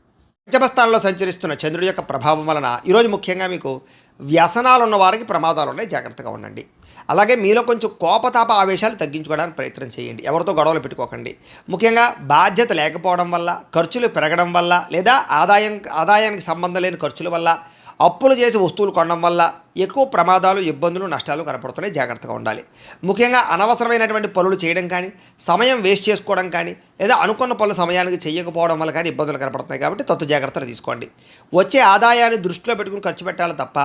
Speaker 1: పంచమస్థానంలో సంచరిస్తున్న చంద్రుడి యొక్క ప్రభావం వలన ఈరోజు ముఖ్యంగా మీకు వ్యసనాలు ఉన్న వారికి ప్రమాదాలు ఉన్నాయి, జాగ్రత్తగా ఉండండి. అలాగే మీలో కొంచెం కోపతాప ఆవేశాలు తగ్గించుకోవడానికి ప్రయత్నం చేయండి. ఎవరితో గొడవలు పెట్టుకోకండి. ముఖ్యంగా బాధ్యత లేకపోవడం వల్ల, ఖర్చులు పెరగడం వల్ల, లేదా ఆదాయానికి సంబంధం లేని ఖర్చుల వల్ల, అప్పులు చేసి వస్తువులు కొనడం వల్ల ఎక్కువ ప్రమాదాలు, ఇబ్బందులు, నష్టాలు కనపడుతున్నాయి, జాగ్రత్తగా ఉండాలి. ముఖ్యంగా అనవసరమైనటువంటి పనులు చేయడం కానీ, సమయం వేస్ట్ చేసుకోవడం కానీ, లేదా అనుకున్న పనులు సమయానికి చేయకపోవడం వల్ల కానీ ఇబ్బందులు కనపడుతున్నాయి. కాబట్టి తత్తు జాగ్రత్తలు తీసుకోండి. వచ్చే ఆదాయాన్ని దృష్టిలో పెట్టుకుని ఖర్చు పెట్టాలి తప్ప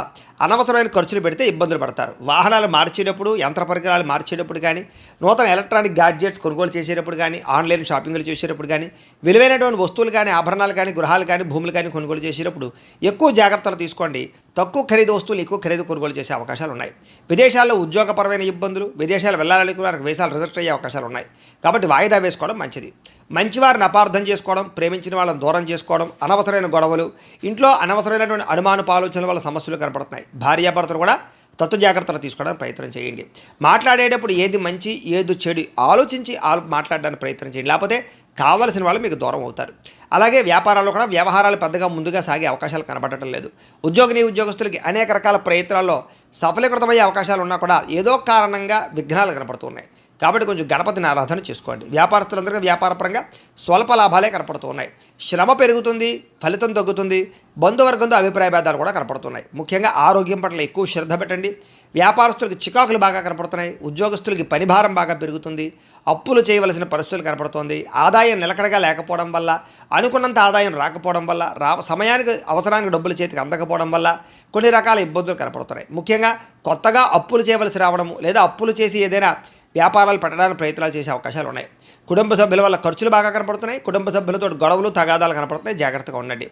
Speaker 1: అనవసరమైన ఖర్చులు పెడితే ఇబ్బందులు పడతారు. వాహనాలు మార్చేటప్పుడు, యంత్ర పరికరాలు మార్చేటప్పుడు కానీ, నూతన ఎలక్ట్రానిక్ గ్యాడ్జెట్స్ కొనుగోలు చేసేటప్పుడు కానీ, ఆన్లైన్ షాపింగ్లు చేసేటప్పుడు కానీ, విలువైనటువంటి వస్తువులు కానీ, ఆభరణాలు కానీ, గృహాలు కానీ, భూములు కానీ కొనుగోలు చేసేటప్పుడు ఎక్కువ జాగ్రత్తలు తీసుకోండి. తక్కువ ఖరీదు వస్తువులు ఎక్కువ ఖరీదు కొనుగోలు చేసే అవకాశాలు ఉన్నాయి. విదేశాల్లో ఉద్యోగపరమైన ఇబ్బందులు, విదేశాలు వెళ్ళాలనుకున్న వీసాలు రిజెక్ట్ అయ్యే అవకాశాలు ఉన్నాయి. కాబట్టి వాయిదా వేసుకోవడం మంచిది. మంచివారిని అపార్థం చేసుకోవడం, ప్రేమించిన వాళ్ళని దూరం చేసుకోవడం, అనవసరమైన గొడవలు, ఇంట్లో అనవసరమైనటువంటి అనుమానపు ఆలోచనల వల్ల సమస్యలు కనపడుతున్నాయి. భార్యాభర్తలు కూడా తత్తు జాగ్రత్తలు తీసుకోవడానికి ప్రయత్నం చేయండి. మాట్లాడేటప్పుడు ఏది మంచి ఏది చెడు ఆలోచించి మాట్లాడడానికి ప్రయత్నం చేయండి. లేకపోతే కావలసిన వాళ్ళు మీకు దూరం అవుతారు. అలాగే వ్యాపారాల్లో కూడా వ్యవహారాలు పెద్దగా ముందుగా సాగే అవకాశాలు కనబడటం లేదు. ఉద్యోగస్తులకి అనేక రకాల ప్రయత్నాల్లో సఫలీకృతమయ్యే అవకాశాలు ఉన్నా కూడా ఏదో కారణంగా విఘ్నాలు కనపడుతున్నాయి. కాబట్టి కొంచెం గణపతిని ఆరాధన చేసుకోండి. వ్యాపారస్తులందరికీ వ్యాపారపరంగా స్వల్ప లాభాలే కనపడుతూ ఉన్నాయి. శ్రమ పెరుగుతుంది, ఫలితం తగ్గుతుంది. బంధువర్గంతో అభిప్రాయ భేదాలు కూడా కనపడుతున్నాయి. ముఖ్యంగా ఆరోగ్యం పట్ల ఎక్కువ శ్రద్ధ పెట్టండి. వ్యాపారస్తులకి చికాకులు బాగా కనపడుతున్నాయి. ఉద్యోగస్తులకి పనిభారం బాగా పెరుగుతుంది. అప్పులు చేయవలసిన పరిస్థితులు కనపడుతోంది. ఆదాయం నిలకడగా లేకపోవడం వల్ల, అనుకున్నంత ఆదాయం రాకపోవడం వల్ల, సమయానికి అవసరానికి డబ్బులు చేతికి అందకపోవడం వల్ల కొన్ని రకాల ఇబ్బందులు కనపడుతున్నాయి. ముఖ్యంగా కొత్తగా అప్పులు చేయవలసి రావడము, లేదా అప్పులు చేసి ఏదైనా వ్యాపారాలు పెట్టడానికి ప్రయత్నాలు చేసే అవకాశాలు ఉన్నాయి. కుటుంబ సభ్యుల వల్ల ఖర్చులు బాగా కనపడుతున్నాయి. కుటుంబ సభ్యులతో గొడవలు, తగాదాలు కనపడుతున్నాయి, జాగ్రత్తగా ఉండండి.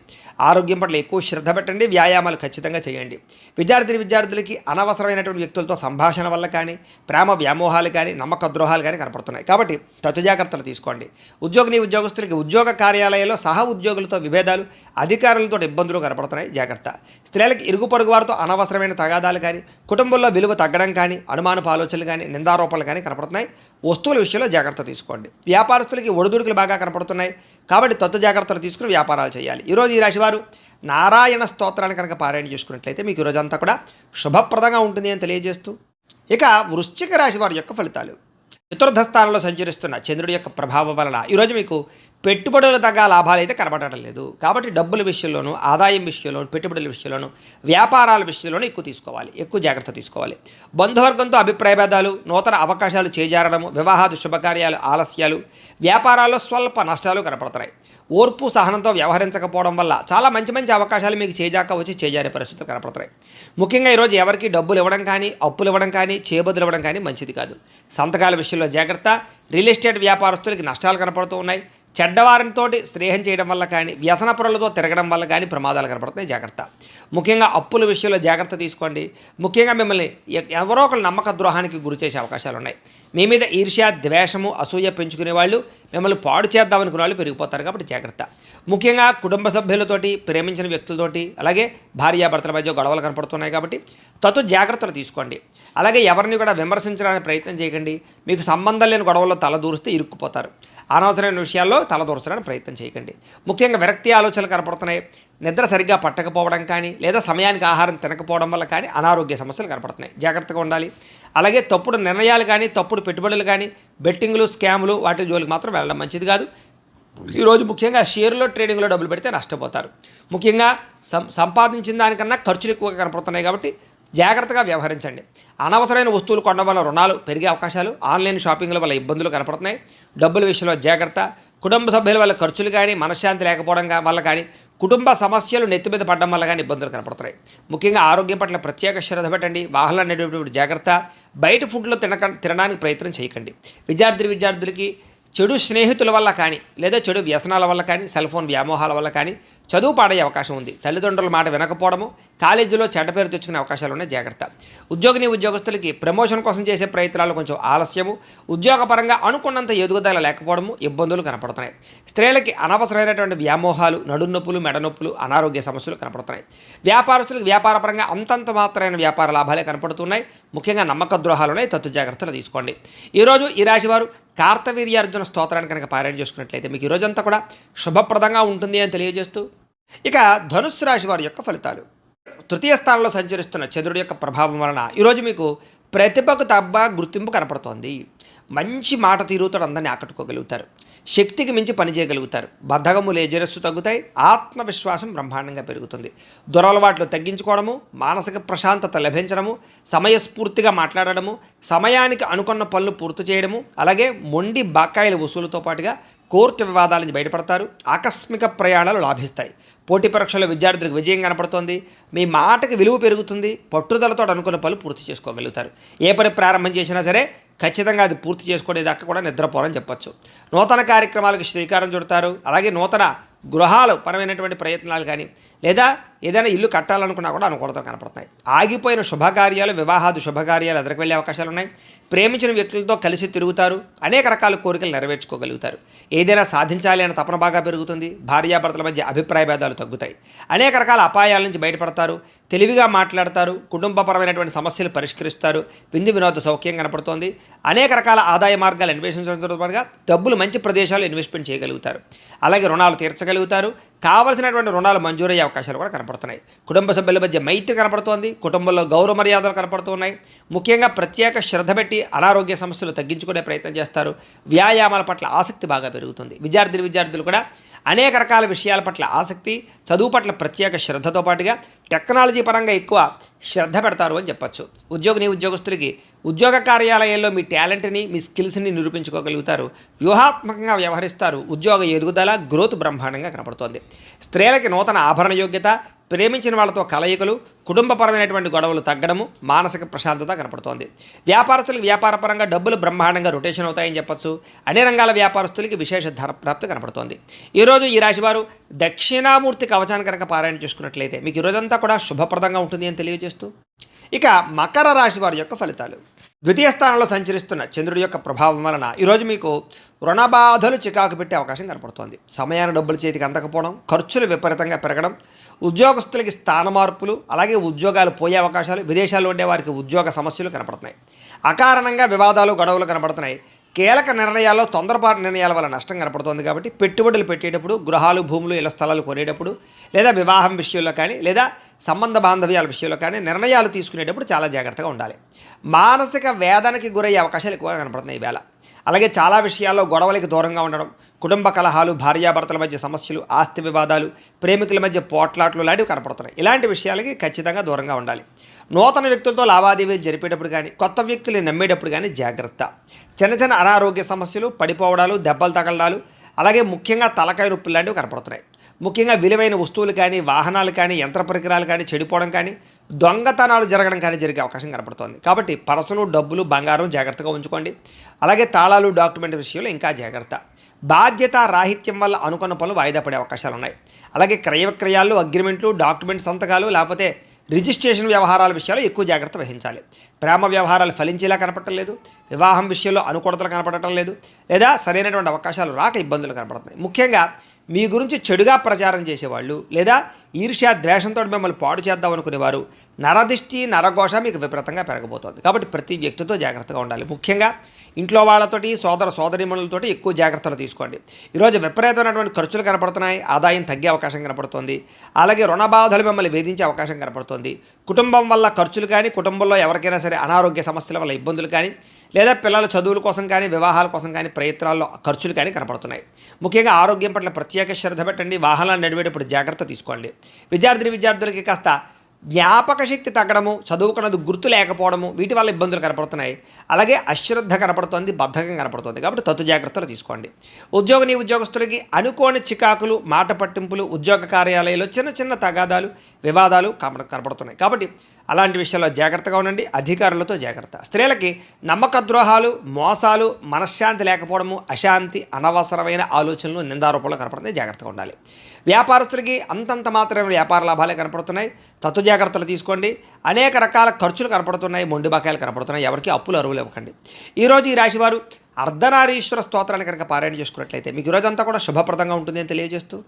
Speaker 1: ఆరోగ్యం పట్ల ఎక్కువ శ్రద్ధ పెట్టండి. వ్యాయామాలు ఖచ్చితంగా చేయండి. విద్యార్థులకి అనవసరమైనటువంటి వ్యక్తులతో సంభాషణ వల్ల కానీ, ప్రేమ వ్యామోహాలు కానీ, నమ్మక ద్రోహాలు కానీ కనపడుతున్నాయి. కాబట్టి తత్తు జాగ్రత్తలు తీసుకోండి. ఉద్యోగస్తులకి ఉద్యోగ కార్యాలయాల్లో సహ ఉద్యోగులతో విభేదాలు, అధికారులతో ఇబ్బందులు కనపడుతున్నాయి, జాగ్రత్త. స్త్రీలకి ఇరుగు పొరుగు వారితో అనవసరమైన తగాదాలు కానీ, కుటుంబంలో విలువ తగ్గడం కానీ, అనుమానపు ఆలోచనలు కానీ, నిందారోపణలు కానీ కనపడుతున్నాయి. వస్తువుల విషయంలో జాగ్రత్త తీసుకోండి. వ్యాపారస్తులకి ఒడిదుడుకులు బాగా కనపడుతున్నాయి. కాబట్టి తత్తు జాగ్రత్తలు తీసుకుని వ్యాపారాలు చేయాలి. ఈరోజు ఈ రాశివారు నారాయణ స్తోత్రాన్ని కనుక పారాయణ చేసుకున్నట్లయితే మీకు ఈరోజంతా కూడా శుభప్రదంగా ఉంటుంది అని తెలియజేస్తూ, ఇక వృశ్చిక రాశి వారి యొక్క ఫలితాలు. చతుర్థ స్థానంలో సంచరిస్తున్న చంద్రుడి యొక్క ప్రభావం వలన ఈరోజు మీకు పెట్టుబడుల తగ్గ లాభాలు అయితే కనబడటం లేదు. కాబట్టి డబ్బుల విషయంలోనూ, ఆదాయం విషయంలోనూ, పెట్టుబడుల విషయంలోనూ, వ్యాపారాల విషయంలోనూ ఎక్కువ తీసుకోవాలి, ఎక్కువ జాగ్రత్త తీసుకోవాలి. బంధువర్గంతో అభిప్రాయ భేదాలు, నూతన అవకాశాలు చేజారడము, వివాహాది శుభకార్యాలు ఆలస్యాలు, వ్యాపారాల్లో స్వల్ప నష్టాలు కనపడుతున్నాయి. ఓర్పు సహనంతో వ్యవహరించకపోవడం వల్ల చాలా మంచి అవకాశాలు మీకు చేజారే పరిస్థితులు కనపడుతున్నాయి. ముఖ్యంగా ఈరోజు ఎవరికి డబ్బులు ఇవ్వడం కానీ, అప్పులు ఇవ్వడం కానీ, చేబదులు ఇవ్వడం కానీ మంచిది కాదు. సంతకాల విషయంలో జాగ్రత్త. రియల్ ఎస్టేట్ వ్యాపారస్తులకి నష్టాలు కనపడుతూ ఉన్నాయి. చెడ్డవారితో స్నేహం చేయడం వల్ల కానీ, వ్యసనపరులతో తిరగడం వల్ల కానీ ప్రమాదాలు కనపడుతున్నాయి, జాగ్రత్త. ముఖ్యంగా అప్పుల విషయంలో జాగ్రత్త తీసుకోండి. ముఖ్యంగా మిమ్మల్ని ఎవరో ఒకరు నమ్మక ద్రోహానికి గురి చేసే అవకాశాలు ఉన్నాయి. మీ మీద ఈర్ష్య, ద్వేషము, అసూయ పెంచుకునే వాళ్ళు, మిమ్మల్ని పాడు చేద్దామనుకునే వాళ్ళు పెరిగిపోతారు. కాబట్టి జాగ్రత్త. ముఖ్యంగా కుటుంబ సభ్యులతోటి, ప్రేమించిన వ్యక్తులతోటి, అలాగే భార్యాభర్తల మధ్య గొడవలు కనపడుతున్నాయి. కాబట్టి తత్తు జాగ్రత్తలు తీసుకోండి. అలాగే ఎవరిని కూడా విమర్శించడానికి ప్రయత్నం చేయకండి. మీకు సంబంధం లేని గొడవల్లో తలదూరిస్తే ఇరుక్కుపోతారు. అనవసరమైన విషయాల్లో తలదూర్చడానికి ప్రయత్నం చేయకండి. ముఖ్యంగా విరక్తి ఆలోచనలు కనపడుతున్నాయి. నిద్ర సరిగ్గా పట్టకపోవడం కానీ, లేదా సమయానికి ఆహారం తినకపోవడం వల్ల కానీ అనారోగ్య సమస్యలు కనపడుతున్నాయి, జాగ్రత్తగా ఉండాలి. అలాగే తప్పుడు నిర్ణయాలు కానీ, తప్పుడు పెట్టుబడులు కానీ, బెట్టింగ్లు, స్కాములు వాటి జోలికి మాత్రం వెళ్ళడం మంచిది కాదు. ఈరోజు ముఖ్యంగా షేర్లో, ట్రేడింగ్లో డబ్బులు పెడితే నష్టపోతారు. ముఖ్యంగా సంపాదించిన దానికన్నా ఖర్చులు ఎక్కువగా కనపడుతున్నాయి. కాబట్టి జాగ్రత్తగా వ్యవహరించండి. అనవసరమైన వస్తువులు కొనడం వల్ల రుణాలు పెరిగే అవకాశాలు, ఆన్లైన్ షాపింగ్ల వల్ల ఇబ్బందులు కనపడుతున్నాయి. డబ్బుల విషయంలో జాగ్రత్త. కుటుంబ సభ్యుల వల్ల ఖర్చులు కానీ, మనశ్శాంతి లేకపోవడం వల్ల కానీ కుటుంబ సమస్యలు నెత్తి మీద పడడం వల్ల కానీ ఇబ్బందులు కనపడుతున్నాయి. ముఖ్యంగా ఆరోగ్యం పట్ల ప్రత్యేక శ్రద్ధ పెట్టండి. వాహనాలు నడిపేటప్పుడు జాగ్రత్త. బయట ఫుడ్లో తినడానికి ప్రయత్నం చేయకండి. విద్యార్థులకి చెడు స్నేహితుల వల్ల కానీ లేదా చెడు వ్యసనాల వల్ల కానీ సెల్ ఫోన్ వ్యామోహాల వల్ల కానీ చదువు పాడయ్యే అవకాశం ఉంది. తల్లిదండ్రుల మాట వినకపోవడము, కాలేజీలో చెడ్డ పేరు తెచ్చుకునే అవకాశాలు ఉన్నాయి, జాగ్రత్త. ఉద్యోగస్తులకి ప్రమోషన్ కోసం చేసే ప్రయత్నాలు కొంచెం ఆలస్యము, ఉద్యోగపరంగా అనుకున్నంత ఎదుగుదల లేకపోవడము, ఇబ్బందులు కనపడుతున్నాయి. స్త్రీలకి అనవసరమైనటువంటి వ్యామోహాలు, నడునొప్పులు, మెడనొప్పులు, అనారోగ్య సమస్యలు కనపడుతున్నాయి. వ్యాపారస్తులకు వ్యాపారపరంగా అంతంత మాత్రమైన వ్యాపార లాభాలే కనపడుతున్నాయి. ముఖ్యంగా నమ్మక ద్రోహాలు ఉన్నాయి, తత్తు జాగ్రత్తలు తీసుకోండి. ఈరోజు ఈ రాశివారు కార్తవీర్యార్జున స్తోత్రాన్ని కనుక పారాయణ చేసుకున్నట్లయితే మీకు ఈ రోజంతా కూడా శుభప్రదంగా ఉంటుంది అని తెలియజేస్తూ, ఇక ధనుస్సు రాశి వారి యొక్క ఫలితాలు. తృతీయ స్థానంలో సంచరిస్తున్న చంద్రుడి యొక్క ప్రభావం వలన ఈరోజు మీకు ప్రతిభకు తగ్గ గుర్తింపు కనపడుతోంది. మంచి మాట తీరుతో అందరినీ ఆకట్టుకోగలుగుతారు. శక్తికి మించి పనిచేయగలుగుతారు. బద్ధకము లేజరస్సు తగ్గుతాయి. ఆత్మవిశ్వాసం బ్రహ్మాండంగా పెరుగుతుంది. దురలవాట్లు తగ్గించుకోవడము, మానసిక ప్రశాంతత లభించడము, సమయస్ఫూర్తిగా మాట్లాడడము, సమయానికి అనుకున్న పనులు పూర్తి చేయడము, అలాగే మొండి బకాయిల వసూలుతో పాటుగా కోర్టు వివాదాల నుంచి బయటపడతారు. ఆకస్మిక ప్రయాణాలు లాభిస్తాయి. పోటీ పరీక్షల్లో విద్యార్థులకు విజయం కనపడుతోంది. మీ మాటకి విలువ పెరుగుతుంది. పట్టుదలతో అనుకున్న పనులు పూర్తి చేసుకోగలుగుతారు. ఏ పని ప్రారంభం చేసినా సరే ఖచ్చితంగా అది పూర్తి చేసుకునేదాకా కూడా నిద్రపోరని చెప్పచ్చు. నూతన కార్యక్రమాలకు శ్రీకారం చుడతారు. అలాగే నూతన గృహాలు పరమైనటువంటి ప్రయత్నాలు కానీ లేదా ఏదైనా ఇల్లు కట్టాలనుకున్నా కూడా అనుకూలత కనపడుతున్నాయి. ఆగిపోయిన శుభకార్యాలు, వివాహాది శుభకార్యాలు ఎదురుకు వెళ్ళే అవకాశాలు ఉన్నాయి. ప్రేమించిన వ్యక్తులతో కలిసి తిరుగుతారు. అనేక రకాల కోరికలు నెరవేర్చుకోగలుగుతారు. ఏదైనా సాధించాలి అనే తపన బాగా పెరుగుతుంది. భార్యాభర్తల మధ్య అభిప్రాయ భేదాలు తగ్గుతాయి. అనేక రకాల అపాయాల నుంచి బయటపడతారు. తెలివిగా మాట్లాడతారు. కుటుంబపరమైనటువంటి సమస్యలు పరిష్కరిస్తారు. విందు వినోద సౌఖ్యం కనపడుతోంది. అనేక రకాల ఆదాయ మార్గాలు అన్వేషించడంతో పాటుగా డబ్బులు మంచి ప్రదేశాలు ఇన్వెస్ట్మెంట్ చేయగలుగుతారు. అలాగే రుణాలు తీర్చగలుగుతారు. కావలసినటువంటి రుణాలు మంజూరయ్యే అవకాశాలు కూడా కనపడుతున్నాయి. కుటుంబ సభ్యుల మధ్య మైత్రి కనపడుతోంది. కుటుంబంలో గౌరవ మర్యాదలు కనపడుతున్నాయి. ముఖ్యంగా ప్రత్యేక శ్రద్ధ పెట్టి అనారోగ్య సమస్యలు తగ్గించుకునే ప్రయత్నం చేస్తారు. వ్యాయామాల పట్ల ఆసక్తి బాగా పెరుగుతుంది. విద్యార్థులు కూడా అనేక రకాల విషయాల పట్ల ఆసక్తి, చదువు పట్ల ప్రత్యేక శ్రద్ధతో పాటుగా టెక్నాలజీ పరంగా ఎక్కువ శ్రద్ధ పెడతారు అని చెప్పచ్చు. ఉద్యోగస్తులకి ఉద్యోగ కార్యాలయాల్లో మీ టాలెంట్ని, మీ స్కిల్స్ని నిరూపించుకోగలుగుతారు. వ్యూహాత్మకంగా వ్యవహరిస్తారు. ఉద్యోగ ఎదుగుదల, గ్రోత్ బ్రహ్మాండంగా కనపడుతోంది. స్త్రీలకి నూతన ఆభరణ యోగ్యత, ప్రేమించిన వాళ్ళతో కలయికలు, కుటుంబపరమైనటువంటి గొడవలు తగ్గడము, మానసిక ప్రశాంతత కనపడుతోంది. వ్యాపారస్తులకు వ్యాపారపరంగా డబ్బులు బ్రహ్మాండంగా రొటేషన్ అవుతాయని చెప్పచ్చు. అన్ని రంగాల వ్యాపారస్తులకి విశేష ధర ప్రాప్తి కనపడుతోంది. ఈరోజు ఈ రాశివారు దక్షిణామూర్తి కవచాన్ని కనుక పారాయణ చేసుకున్నట్లయితే మీకు ఈరోజంతా కూడా శుభప్రదంగా ఉంటుంది అని తెలియజేస్తూ, ఇక మకర రాశి వారి యొక్క ఫలితాలు. ద్వితీయ స్థానంలో సంచరిస్తున్న చంద్రుడి యొక్క ప్రభావం వలన ఈరోజు మీకు రుణబాధలు చికాకు పెట్టే అవకాశం కనపడుతోంది. సమయాన్ని డబ్బులు చేతికి అందకపోవడం, ఖర్చులు విపరీతంగా పెరగడం, ఉద్యోగస్తులకి స్థాన మార్పులు, అలాగే ఉద్యోగాలు పోయే అవకాశాలు, విదేశాల్లో ఉండే వారికి ఉద్యోగ సమస్యలు కనపడుతున్నాయి. అకారణంగా వివాదాలు, గొడవలు కనపడుతున్నాయి. కీలక నిర్ణయాల్లో తొందరపాటు నిర్ణయాల వల్ల నష్టం కనపడుతోంది. కాబట్టి పెట్టుబడులు పెట్టేటప్పుడు, గృహాలు, భూములు, ఇళ్ల స్థలాలు కొనేటప్పుడు, లేదా వివాహం విషయంలో కానీ లేదా సంబంధ బాంధవ్యాల విషయంలో కానీ నిర్ణయాలు తీసుకునేటప్పుడు చాలా జాగ్రత్తగా ఉండాలి. మానసిక వేదనకి గురయ్యే అవకాశాలు ఎక్కువగా కనపడుతున్నాయి ఈవేళ. అలాగే చాలా విషయాల్లో గొడవలకి దూరంగా ఉండడం, కుటుంబ కలహాలు, భార్యాభర్తల మధ్య సమస్యలు, ఆస్తి వివాదాలు, ప్రేమికుల మధ్య పోట్లాట్లు లాంటివి కనపడుతున్నాయి. ఇలాంటి విషయాలకి ఖచ్చితంగా దూరంగా ఉండాలి. నూతన వ్యక్తులతో లావాదేవీలు జరిపేటప్పుడు కానీ, కొత్త వ్యక్తులు నమ్మేటప్పుడు కానీ జాగ్రత్త. చిన్న అనారోగ్య సమస్యలు, పడిపోవడాలు, దెబ్బలు తగలడాలు, అలాగే ముఖ్యంగా తలకాయ నొప్పులు లాంటివి కనపడుతున్నాయి. ముఖ్యంగా విలువైన వస్తువులు కానీ, వాహనాలు కానీ, యంత్ర పరికరాలు కానీ చెడిపోవడం కానీ, దొంగతనాలు జరగడం కానీ జరిగే అవకాశం కనపడుతోంది. కాబట్టి పరసలు, డబ్బులు, బంగారం జాగ్రత్తగా ఉంచుకోండి. అలాగే తాళాలు, డాక్యుమెంట్ విషయంలో ఇంకా జాగ్రత్త. బాధ్యత రాహిత్యం వల్ల అనుకున్న పనులు వాయిదా పడే అవకాశాలు ఉన్నాయి. అలాగే క్రయ విక్రయాలు, అగ్రిమెంట్లు, డాక్యుమెంట్ సంతకాలు, లేకపోతే రిజిస్ట్రేషన్ వ్యవహారాల విషయాల్లో ఎక్కువ జాగ్రత్త వహించాలి. ప్రేమ వ్యవహారాలు ఫలించేలా కనపడటం లేదు. వివాహం విషయంలో అనుకూలతలు కనపడటం లేదు. లేదా సరైనటువంటి అవకాశాలు రాక ఇబ్బందులు కనపడుతున్నాయి. ముఖ్యంగా మీ గురించి చెడుగా ప్రచారం చేసేవాళ్ళు లేదా ఈర్ష్య, ద్వేషంతో మిమ్మల్ని పాడు చేద్దాం అనుకునేవారు, నరదిష్టి, నరఘోష మీకు విపరీతంగా పెరగబోతోంది. కాబట్టి ప్రతి వ్యక్తితో జాగ్రత్తగా ఉండాలి. ముఖ్యంగా ఇంట్లో వాళ్ళతోటి, సోదరీమణులతోటి ఎక్కువ జాగ్రత్తలు తీసుకోండి. ఈరోజు విపరీతమైనటువంటి ఖర్చులు కనపడుతున్నాయి. ఆదాయం తగ్గే అవకాశం కనపడుతోంది. అలాగే రుణ బాధలు మిమ్మల్ని వేధించే అవకాశం కనపడుతోంది. కుటుంబం వల్ల ఖర్చులు కానీ, కుటుంబంలో ఎవరికైనా సరే అనారోగ్య సమస్యల వల్ల ఇబ్బందులు కానీ, లేదా పిల్లల చదువుల కోసం కానీ, వివాహాల కోసం కానీ ప్రయత్నాల్లో ఖర్చులు కానీ కనపడుతున్నాయి. ముఖ్యంగా ఆరోగ్యం పట్ల ప్రత్యేక శ్రద్ధ పెట్టండి. వాహనాలు నడిపేటప్పుడు జాగ్రత్త తీసుకోండి. విద్యార్థులకి కాస్త జ్ఞాపక శక్తి తగ్గడము, చదువుకున్నది గుర్తు లేకపోవడము, వీటి వల్ల ఇబ్బందులు కనపడుతున్నాయి. అలాగే అశ్రద్ధ కనపడుతోంది, బద్ధకం కనపడుతుంది. కాబట్టి తత్తు జాగ్రత్తలు తీసుకోండి. ఉద్యోగస్తులకి అనుకోని చికాకులు, మాట పట్టింపులు, ఉద్యోగ కార్యాలయాల్లో చిన్న చిన్న తగాదాలు, వివాదాలు కనపడుతున్నాయి. కాబట్టి అలాంటి విషయాల్లో జాగ్రత్తగా ఉండండి. అధికారులతో జాగ్రత్త. స్త్రీలకి నమ్మక ద్రోహాలు, మోసాలు, మనశ్శాంతి లేకపోవడము, అశాంతి, అనవసరమైన ఆలోచనలు, నిందారోపణలు కనపడుతున్నాయి. జాగ్రత్తగా ఉండాలి. వ్యాపారస్తులకి అంతంత మాత్రమే వ్యాపార లాభాలే కనపడుతున్నాయి. తత్తు జాగ్రత్తలు తీసుకోండి. అనేక రకాల ఖర్చులు కనపడుతున్నాయి, మొండి బకాయిలు కనపడుతున్నాయి. ఎవరికి అప్పులు అరువులు ఇవ్వకండి. ఈరోజు ఈ రాశివారు అర్ధనారీశ్వర స్తోత్రాన్ని కనుక పారాయణ చేసుకున్నట్లయితే మీకు ఈరోజంతా కూడా శుభప్రదంగా ఉంటుంది అని తెలియజేస్తూ,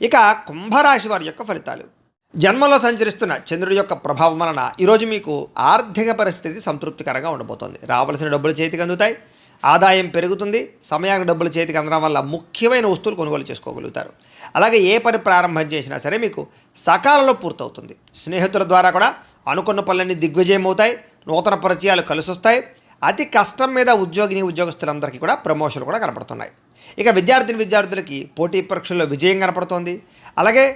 Speaker 1: ఇక కుంభరాశి వారి యొక్క ఫలితాలు. జన్మలో సంచరిస్తున్న చంద్రుడి యొక్క ప్రభావం వలన ఈరోజు మీకు ఆర్థిక పరిస్థితి సంతృప్తికరంగా ఉండబోతోంది. రావాల్సిన డబ్బులు చేతికి అందుతాయి, ఆదాయం పెరుగుతుంది. సమయానికి డబ్బులు చేతికి అందడం వల్ల ముఖ్యమైన వస్తువులు కొనుగోలు చేసుకోగలుగుతారు. అలాగే ఏ పని ప్రారంభం చేసినా సరే మీకు సకాలంలో పూర్తవుతుంది. స్నేహితుల ద్వారా కూడా అనుకున్న పనులన్నీ దిగ్విజయం అవుతాయి. నూతన పరిచయాలు కలిసి వస్తాయి. అతి కష్టం మీద ఉద్యోగస్తులందరికీ కూడా ప్రమోషన్లు కూడా కనపడుతున్నాయి. ఇక విద్యార్థులకి పోటీ పరీక్షల్లో విజయం కనపడుతోంది. అలాగే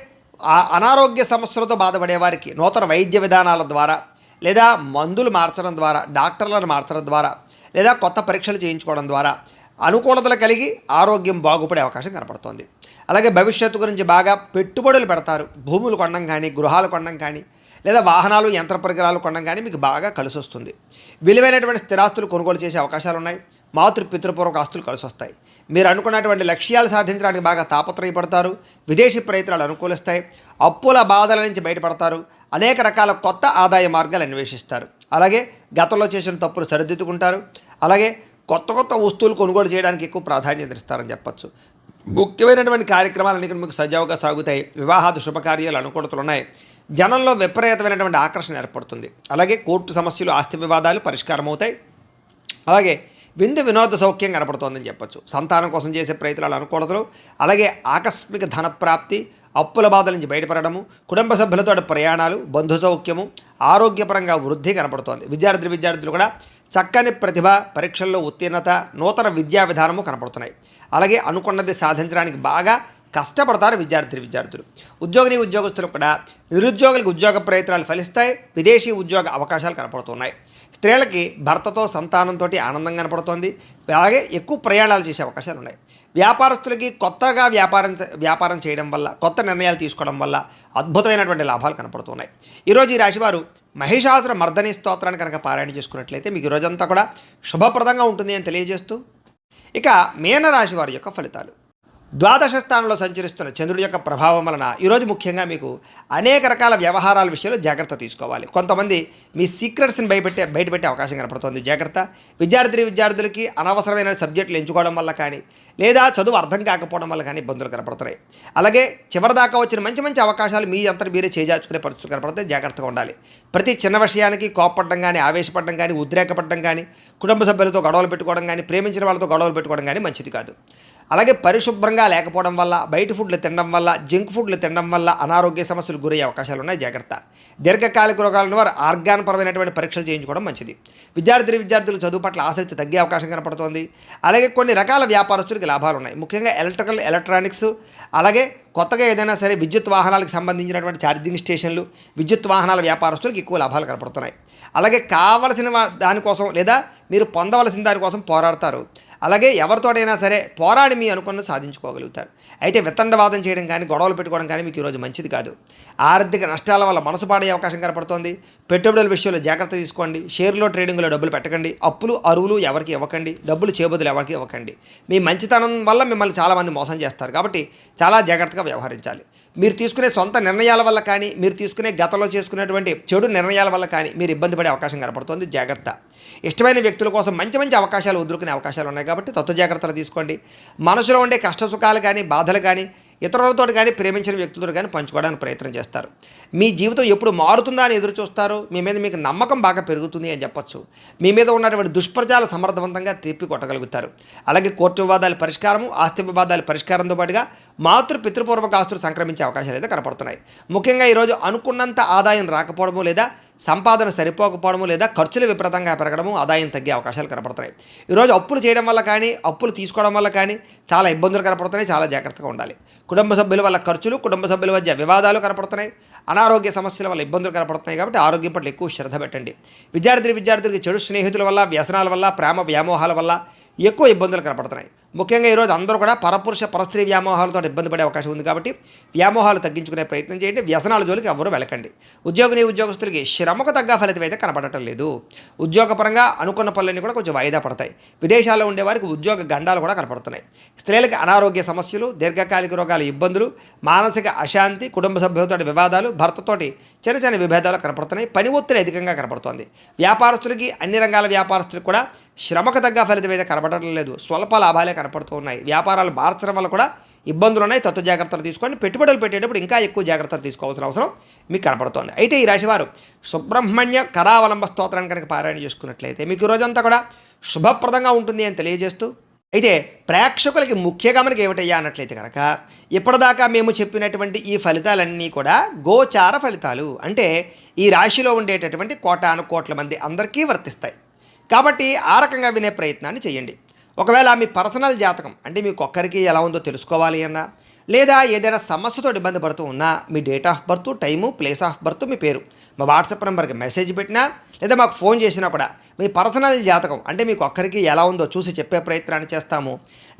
Speaker 1: అనారోగ్య సమస్యలతో బాధపడే వారికి నూతన వైద్య విధానాల ద్వారా, లేదా మందులు మార్చడం ద్వారా, డాక్టర్లను మార్చడం ద్వారా, లేదా కొత్త పరీక్షలు చేయించుకోవడం ద్వారా అనుకూలతలు కలిగి ఆరోగ్యం బాగుపడే అవకాశం కనపడుతోంది. అలాగే భవిష్యత్తు గురించి బాగా పెట్టుబడులు పెడతారు. భూములు కొనడం కానీ, గృహాలు కొనడం కానీ, లేదా వాహనాలు, యంత్ర పరికరాలు కొనడం కానీ మీకు బాగా కలిసి వస్తుంది. విలువైనటువంటి స్థిరాస్తులు కొనుగోలు చేసే అవకాశాలు ఉన్నాయి. పితృపూర్వక ఆస్తులు కలిసి వస్తాయి. మీరు అనుకున్నటువంటి లక్ష్యాలు సాధించడానికి బాగా తాపత్రయపడతారు. విదేశీ ప్రయత్నాలు అనుకూలిస్తాయి. అప్పుల బాధల నుంచి బయటపడతారు. అనేక రకాల కొత్త ఆదాయ మార్గాలు అన్వేషిస్తారు. అలాగే గతంలో చేసిన తప్పులు సరిదిద్దుకుంటారు. అలాగే కొత్త వస్తువులు కొనుగోలు చేయడానికి ఎక్కువ ప్రాధాన్యత ఇస్తారని చెప్పచ్చు. ముఖ్యమైనటువంటి కార్యక్రమాలన్నీ మీకు సజావుగా సాగుతాయి. వివాహాది శుభకార్యాలు అనుకూలతలు ఉన్నాయి. జనంలో విపరీతమైనటువంటి ఆకర్షణ ఏర్పడుతుంది. అలాగే కోర్టు సమస్యలు, ఆస్తి వివాదాలు పరిష్కారం అవుతాయి. అలాగే వినోద సౌఖ్యం కనపడుతోందని చెప్పచ్చు. సంతానం కోసం చేసే ప్రయత్నాలు అనుకూలతలు, అలాగే ఆకస్మిక ధనప్రాప్తి, అప్పుల బాధల నుంచి బయటపడము, కుటుంబ సభ్యులతో ప్రయాణాలు, బంధు సౌఖ్యము, ఆరోగ్యపరంగా వృద్ధి కనపడుతోంది. విద్యార్థులు కూడా చక్కని ప్రతిభ, పరీక్షల్లో ఉత్తీర్ణత, నూతన విద్యా విధానము కనపడుతున్నాయి. అలాగే అనుకున్నది సాధించడానికి బాగా కష్టపడతారు విద్యార్థులు. ఉద్యోగస్తులు కూడా నిరుద్యోగులకు ఉద్యోగ ప్రయత్నాలు ఫలిస్తాయి. విదేశీ ఉద్యోగ అవకాశాలు కనపడుతున్నాయి. స్త్రీలకి భర్తతో, సంతానంతో ఆనందం కనపడుతోంది. అలాగే ఎక్కువ ప్రయాణాలు చేసే అవకాశాలు ఉన్నాయి. వ్యాపారస్తులకి కొత్తగా వ్యాపారం చేయడం వల్ల, కొత్త నిర్ణయాలు తీసుకోవడం వల్ల అద్భుతమైనటువంటి లాభాలు కనపడుతున్నాయి. ఈరోజు ఈ రాశివారు మహిషాసుర మర్దని స్తోత్రాన్ని కనుక పారాయణ చేసుకున్నట్లయితే మీకు ఈరోజంతా కూడా శుభప్రదంగా ఉంటుంది అని తెలియజేస్తూ, ఇక మీనరాశి వారి యొక్క ఫలితాలు. ద్వాదశ స్థానంలో సంచరిస్తున్న చంద్రుడి యొక్క ప్రభావం వలన ఈరోజు ముఖ్యంగా మీకు అనేక రకాల వ్యవహారాల విషయంలో జాగ్రత్త తీసుకోవాలి. కొంతమంది మీ సీక్రెట్స్ని బయటపెట్టే అవకాశం కనపడుతుంది. జాగ్రత్త. విద్యార్థులకి అనవసరమైన సబ్జెక్టులు ఎంచుకోవడం వల్ల కానీ, లేదా చదువు అర్థం కాకపోవడం వల్ల కానీ ఇబ్బందులు కనపడుతున్నాయి. అలాగే చివరిదాకా వచ్చిన మంచి అవకాశాలు మీ అంతా మీరే చేజార్చుకునే పరిస్థితులు కనపడతాయి. జాగ్రత్తగా ఉండాలి. ప్రతి చిన్న విషయానికి కోపపడడం కానీ, ఆవేశపడడం కానీ, ఉద్రేకపడడం కానీ, కుటుంబ సభ్యులతో గొడవలు పెట్టుకోవడం కానీ, ప్రేమించిన వాళ్ళతో గొడవలు పెట్టుకోవడం కానీ మంచిది కాదు. అలాగే పరిశుభ్రంగా లేకపోవడం వల్ల, బయట ఫుడ్లు తినడం వల్ల, జంక్ ఫుడ్లు తినడం వల్ల అనారోగ్య సమస్యలు గురయ్యే అవకాశాలు ఉన్నాయి. జాగ్రత్త. దీర్ఘకాలిక రోగాలను వారు ఆర్గాన్పరమైనటువంటి పరీక్షలు చేయించుకోవడం మంచిది. విద్యార్థులు చదువు పట్ల ఆసక్తి తగ్గే అవకాశం కనపడుతోంది. అలాగే కొన్ని రకాల వ్యాపారస్తులకి లాభాలు ఉన్నాయి. ముఖ్యంగా ఎలక్ట్రానిక్స్, అలాగే కొత్తగా ఏదైనా సరే విద్యుత్ వాహనాలకు సంబంధించినటువంటి ఛార్జింగ్ స్టేషన్లు, విద్యుత్ వాహనాల వ్యాపారస్తులకు ఎక్కువ లాభాలు కనపడుతున్నాయి. అలాగే కావలసిన దానికోసం, లేదా మీరు పొందవలసిన దానికోసం పోరాడతారు. అలాగే ఎవరితోటైనా సరే పోరాడి మీ అనుకున్నది సాధించుకోగలుగుతారు. అయితే వితండవాదం చేయడం కానీ, గొడవలు పెట్టుకోవడం కానీ మీకు ఈరోజు మంచిది కాదు. ఆర్థిక నష్టాల వల్ల మనసు పాడే అవకాశం కనపడుతోంది. పెట్టుబడుల విషయంలో జాగ్రత్త తీసుకోండి. షేర్లో, ట్రేడింగ్లో డబ్బులు పెట్టకండి. అప్పులు, అరువులు ఎవరికి ఇవ్వకండి. డబ్బులు చేబదులు ఎవరికి ఇవ్వకండి. మీ మంచితనం వల్ల మిమ్మల్ని చాలామంది మోసం చేస్తారు. కాబట్టి చాలా జాగ్రత్తగా వ్యవహరించాలి. మీరు తీసుకునే సొంత నిర్ణయాల వల్ల కానీ, మీరు తీసుకునే గతంలో చేసుకునేటువంటి చెడు నిర్ణయాల వల్ల కానీ మీరు ఇబ్బంది పడే అవకాశం కనపడుతుంది. జాగ్రత్త. ఇష్టమైన వ్యక్తుల కోసం మంచి అవకాశాలు వదులుకునే అవకాశాలు ఉన్నాయి. కాబట్టి తత్వ జాగ్రత్తలు తీసుకోండి. మనసులో ఉండే కష్ట సుఖాలు కానీ, బాధలు కానీ ఇతరులతో కానీ, ప్రేమించిన వ్యక్తులతో కానీ పంచుకోవడానికి ప్రయత్నం చేస్తారు. మీ జీవితం ఎప్పుడు మారుతుందా అని ఎదురు చూస్తారు. మీ మీద మీకు నమ్మకం బాగా పెరుగుతుంది అని చెప్పచ్చు. మీ మీద ఉన్నటువంటి దుష్ప్రచారాలు సమర్థవంతంగా తిప్పి కొట్టగలుగుతారు. అలాగే కోర్టు వివాదాల పరిష్కారము, ఆస్తి వివాదాల పరిష్కారంతో పాటుగా పితృపూర్వక ఆస్తులు సంక్రమించే అవకాశాలు అయితే కనపడుతున్నాయి. ముఖ్యంగా ఈరోజు అనుకున్నంత ఆదాయం రాకపోవడము, లేదా సంపాదన సరిపోకపోవడము లేదా ఖర్చులు విపరీతంగా పెరగడము, ఆదాయం తగ్గే అవకాశాలు కనపడుతున్నాయి. ఈరోజు అప్పులు చేయడం వల్ల కానీ, అప్పులు తీసుకోవడం వల్ల కానీ చాలా ఇబ్బందులు కనపడుతున్నాయి. చాలా జాగ్రత్తగా ఉండాలి. కుటుంబ సభ్యుల వల్ల ఖర్చులు, కుటుంబ సభ్యుల మధ్య వివాదాలు కనపడుతున్నాయి. అనారోగ్య సమస్యల వల్ల ఇబ్బందులు కనపడుతున్నాయి. కాబట్టి ఆరోగ్యం పట్ల ఎక్కువ శ్రద్ధ పెట్టండి. విద్యార్థులకి చెడు స్నేహితుల వల్ల, వ్యసనాల వల్ల, ప్రేమ వ్యామోహాల వల్ల ఎక్కువ ఇబ్బందులు కనపడుతున్నాయి. ముఖ్యంగా ఈరోజు అందరూ కూడా పరపురుష పరస్త్రీ వ్యామోహాలతో ఇబ్బంది పడే అవకాశం ఉంది. కాబట్టి వ్యామోహాలు తగ్గించుకునే ప్రయత్నం చేయండి. వ్యసనాల జోలికి ఎవరు వెళ్ళకండి. ఉద్యోగస్తులకి శ్రమకు తగ్గ ఫలితం అయితే కనపడటం లేదు. ఉద్యోగపరంగా అనుకున్న పనులన్నీ కూడా కొంచెం వాయిదా పడతాయి. విదేశాల్లో ఉండే వారికి ఉద్యోగ గండాలు కూడా కనపడుతున్నాయి. స్త్రీలకు అనారోగ్య సమస్యలు, దీర్ఘకాలిక రోగాల ఇబ్బందులు, మానసిక అశాంతి, కుటుంబ సభ్యులతో వివాదాలు, భర్తతోటి చిన్న చిన్న విభేదాలు కనపడుతున్నాయి. పని ఒత్తిడి అధికంగా కనపడుతోంది. వ్యాపారస్తులకి, అన్ని రంగాల వ్యాపారస్తులకు కూడా శ్రమకు తగ్గ ఫలితం అయితే కనపడటం లేదు. స్వల్ప లాభాలే కనపడుతూ ఉన్నాయి. వ్యాపారాలు మార్చడం వల్ల కూడా ఇబ్బందులు ఉన్నాయి. తత్వ జాగ్రత్తలు తీసుకోండి. పెట్టుబడులు పెట్టేటప్పుడు ఇంకా ఎక్కువ జాగ్రత్తలు తీసుకోవాల్సిన అవసరం మీకు కనపడుతోంది. అయితే ఈ రాశివారు సుబ్రహ్మణ్య కరావలంబ స్తోత్రాన్ని కనుక పారాయణ చేసుకున్నట్లయితే మీకు ఈ రోజంతా కూడా శుభప్రదంగా ఉంటుంది అని తెలియజేస్తూ, అయితే ప్రేక్షకులకి ముఖ్య గమనిక ఏమిటయ్యా అన్నట్లయితే కనుక ఇప్పటిదాకా మేము చెప్పినటువంటి ఈ ఫలితాలన్నీ కూడా గోచార ఫలితాలు. అంటే ఈ రాశిలో ఉండేటటువంటి కోటాను కోట్ల మంది అందరికీ వర్తిస్తాయి. కాబట్టి ఆ రకంగా వినే ప్రయత్నాన్ని చేయండి. ఒకవేళ మీ పర్సనల్ జాతకం అంటే మీకు ఒక్కరికి ఎలా ఉందో తెలుసుకోవాలి అన్నా, లేదా ఏదైనా సమస్యతో ఇబ్బంది పడుతూ ఉన్నా మీ date of birth, time, place of birth, మీ పేరు మా వాట్సాప్ నెంబర్కి మెసేజ్ పెట్టినా లేదా మాకు ఫోన్ చేసినా కూడా మీ పర్సనల్ జాతకం అంటే మీకు ఒక్కరికి ఎలా ఉందో చూసి చెప్పే ప్రయత్నాన్ని చేస్తాము.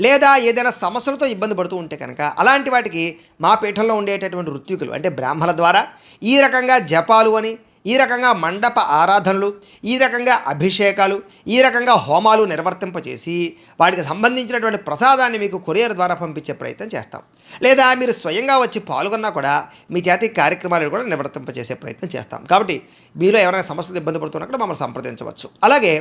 Speaker 1: లేదా ఏదైనా సమస్యలతో ఇబ్బంది పడుతూ ఉంటే కనుక అలాంటి వాటికి మా పీఠంలో ఉండేటటువంటి ఋత్వికులు అంటే బ్రాహ్మణుల ద్వారా ఈ రకంగా జపాలు అని, ఈ రకంగా మండప ఆరాధనలు, ఈ రకంగా అభిషేకాలు, ఈ రకంగా హోమాలు నిర్వర్తింపచేసి వాటికి సంబంధించినటువంటి ప్రసాదాన్ని మీకు కొరియర్ ద్వారా పంపించే ప్రయత్నం చేస్తాం. లేదా మీరు స్వయంగా వచ్చి పాల్గొన్నా కూడా మీ చేతి కార్యక్రమాలను కూడా నిర్వర్తింపచేసే ప్రయత్నం చేస్తాం. కాబట్టి మీలో ఎవరైనా సమస్యలు ఇబ్బంది పడుతున్నప్పుడు మమ్మల్ని సంప్రదించవచ్చు. అలాగే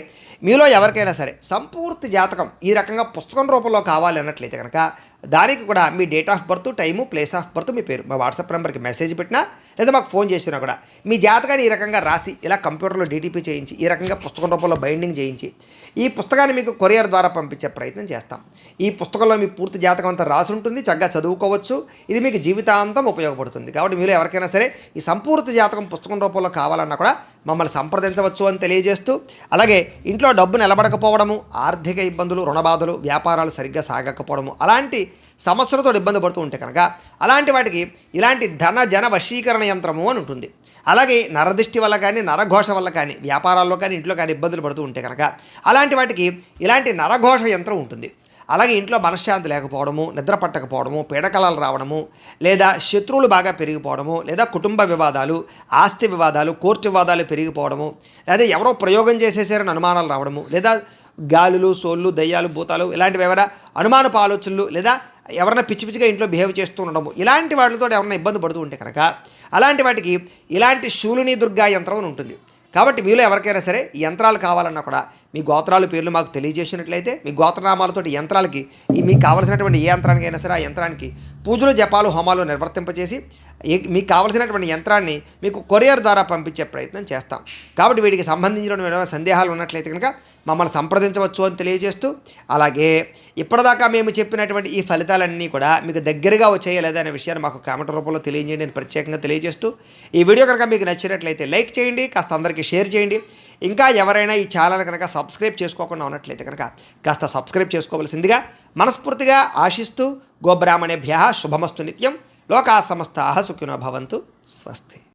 Speaker 1: మీలో ఎవరికైనా సరే సంపూర్తి జాతకం ఈ రకంగా పుస్తకం రూపంలో కావాలి అన్నట్లయితే కనుక దానికి కూడా మీ date of birth, time, place of birth, మీ పేరు మా వాట్సాప్ నెంబర్కి మెసేజ్ పెట్టినా లేదా మాకు ఫోన్ చేసినా కూడా మీ జాతకాన్ని ఈ రకంగా రాసి ఇలా కంప్యూటర్లో డీటీపీ చేయించి ఈ రకంగా పుస్తకం రూపంలో బైండింగ్ చేయించి ఈ పుస్తకాన్ని మీకు కొరియర్ ద్వారా పంపించే ప్రయత్నం చేస్తాం. ఈ పుస్తకంలో మీ పూర్తి జాతకం అంతా రాసి ఉంటుంది. చక్కగా చదువుకోవచ్చు. ఇది మీకు జీవితాంతం ఉపయోగపడుతుంది. కాబట్టి మీరు ఎవరికైనా సరే ఈ సంపూర్తి జాతకం పుస్తకం రూపంలో కావాలన్నా కూడా మమ్మల్ని సంప్రదించవచ్చు అని తెలియజేస్తూ, అలాగే ఇంట్లో డబ్బు నిలబడకపోవడము, ఆర్థిక ఇబ్బందులు, రుణబాధలు, వ్యాపారాలు సరిగ్గా సాగకపోవడము అలాంటి సమస్యలతో ఇబ్బంది పడుతూ ఉంటే కనుక అలాంటి వాటికి ఇలాంటి ధన జన వశీకరణ యంత్రము అని ఉంటుంది. అలాగే నరదృష్టి వల్ల కానీ, నరఘోష వల్ల కానీ, వ్యాపారాల్లో కానీ, ఇంట్లో కానీ ఇబ్బందులు పడుతూ ఉంటే కనుక అలాంటి వాటికి ఇలాంటి నరఘోష యంత్రం ఉంటుంది. అలాగే ఇంట్లో మనశ్శాంతి లేకపోవడము, నిద్ర పట్టకపోవడము, పీడకలాలు రావడము, లేదా శత్రువులు బాగా పెరిగిపోవడము, లేదా కుటుంబ వివాదాలు, ఆస్తి వివాదాలు, కోర్టు వివాదాలు పెరిగిపోవడము, లేదా ఎవరో ప్రయోగం చేసేసారని అనుమానాలు రావడము, లేదా గాలులు, సోళ్ళు, దయ్యాలు, భూతాలు ఇలాంటివి ఎవరైనా అనుమానపు ఆలోచనలు, లేదా ఎవరైనా పిచ్చి పిచ్చిగా ఇంట్లో బిహేవ్ చేస్తూ ఉండడము ఇలాంటి వాటితో ఎవరైనా ఇబ్బంది పడుతూ ఉంటే కనుక అలాంటి వాటికి ఇలాంటి శూలిని దుర్గా యంత్రం అని ఉంటుంది. కాబట్టి మీలో ఎవరికైనా సరే ఈ యంత్రాలు కావాలన్నా కూడా మీ గోత్రాల పేర్లు మాకు తెలియజేసినట్లయితే మీ గోత్రనామాలతోటి యంత్రాలకి మీకు కావాల్సినటువంటి ఏ యంత్రానికైనా సరే ఆ యంత్రానికి పూజలు, జపాలు, హోమాలు నిర్వర్తింపచేసి మీకు కావలసినటువంటి యంత్రాన్ని మీకు కొరియర్ ద్వారా పంపించే ప్రయత్నం చేస్తాం. కాబట్టి వీటికి సంబంధించిన సందేహాలు ఉన్నట్లయితే కనుక మమ్మల్ని సంప్రదించవచ్చు అని తెలియజేస్తూ, అలాగే ఇప్పటిదాకా మేము చెప్పినటువంటి ఈ ఫలితాలన్నీ కూడా మీకు దగ్గరగా వచ్చాయా లేదా అనే విషయాన్ని మాకు కామెంట్ రూపంలో తెలియజేయండి అని ప్రత్యేకంగా తెలియజేస్తూ, ఈ వీడియో కనుక మీకు నచ్చినట్లయితే లైక్ చేయండి, కాస్త అందరికీ షేర్ చేయండి. ఇంకా ఎవరైనా ఈ ఛానల్ కనుక సబ్స్క్రైబ్ చేసుకోకుండా ఉన్నట్లయితే కనుక కాస్త సబ్స్క్రైబ్ చేసుకోవాల్సిందిగా మనస్ఫూర్తిగా ఆశిస్తూ, గోబ్రాహ్మణేభ్యః శుభమస్తు నిత్యం, లోకా సమస్తాః సుఖినో భవంతు, స్వస్తి.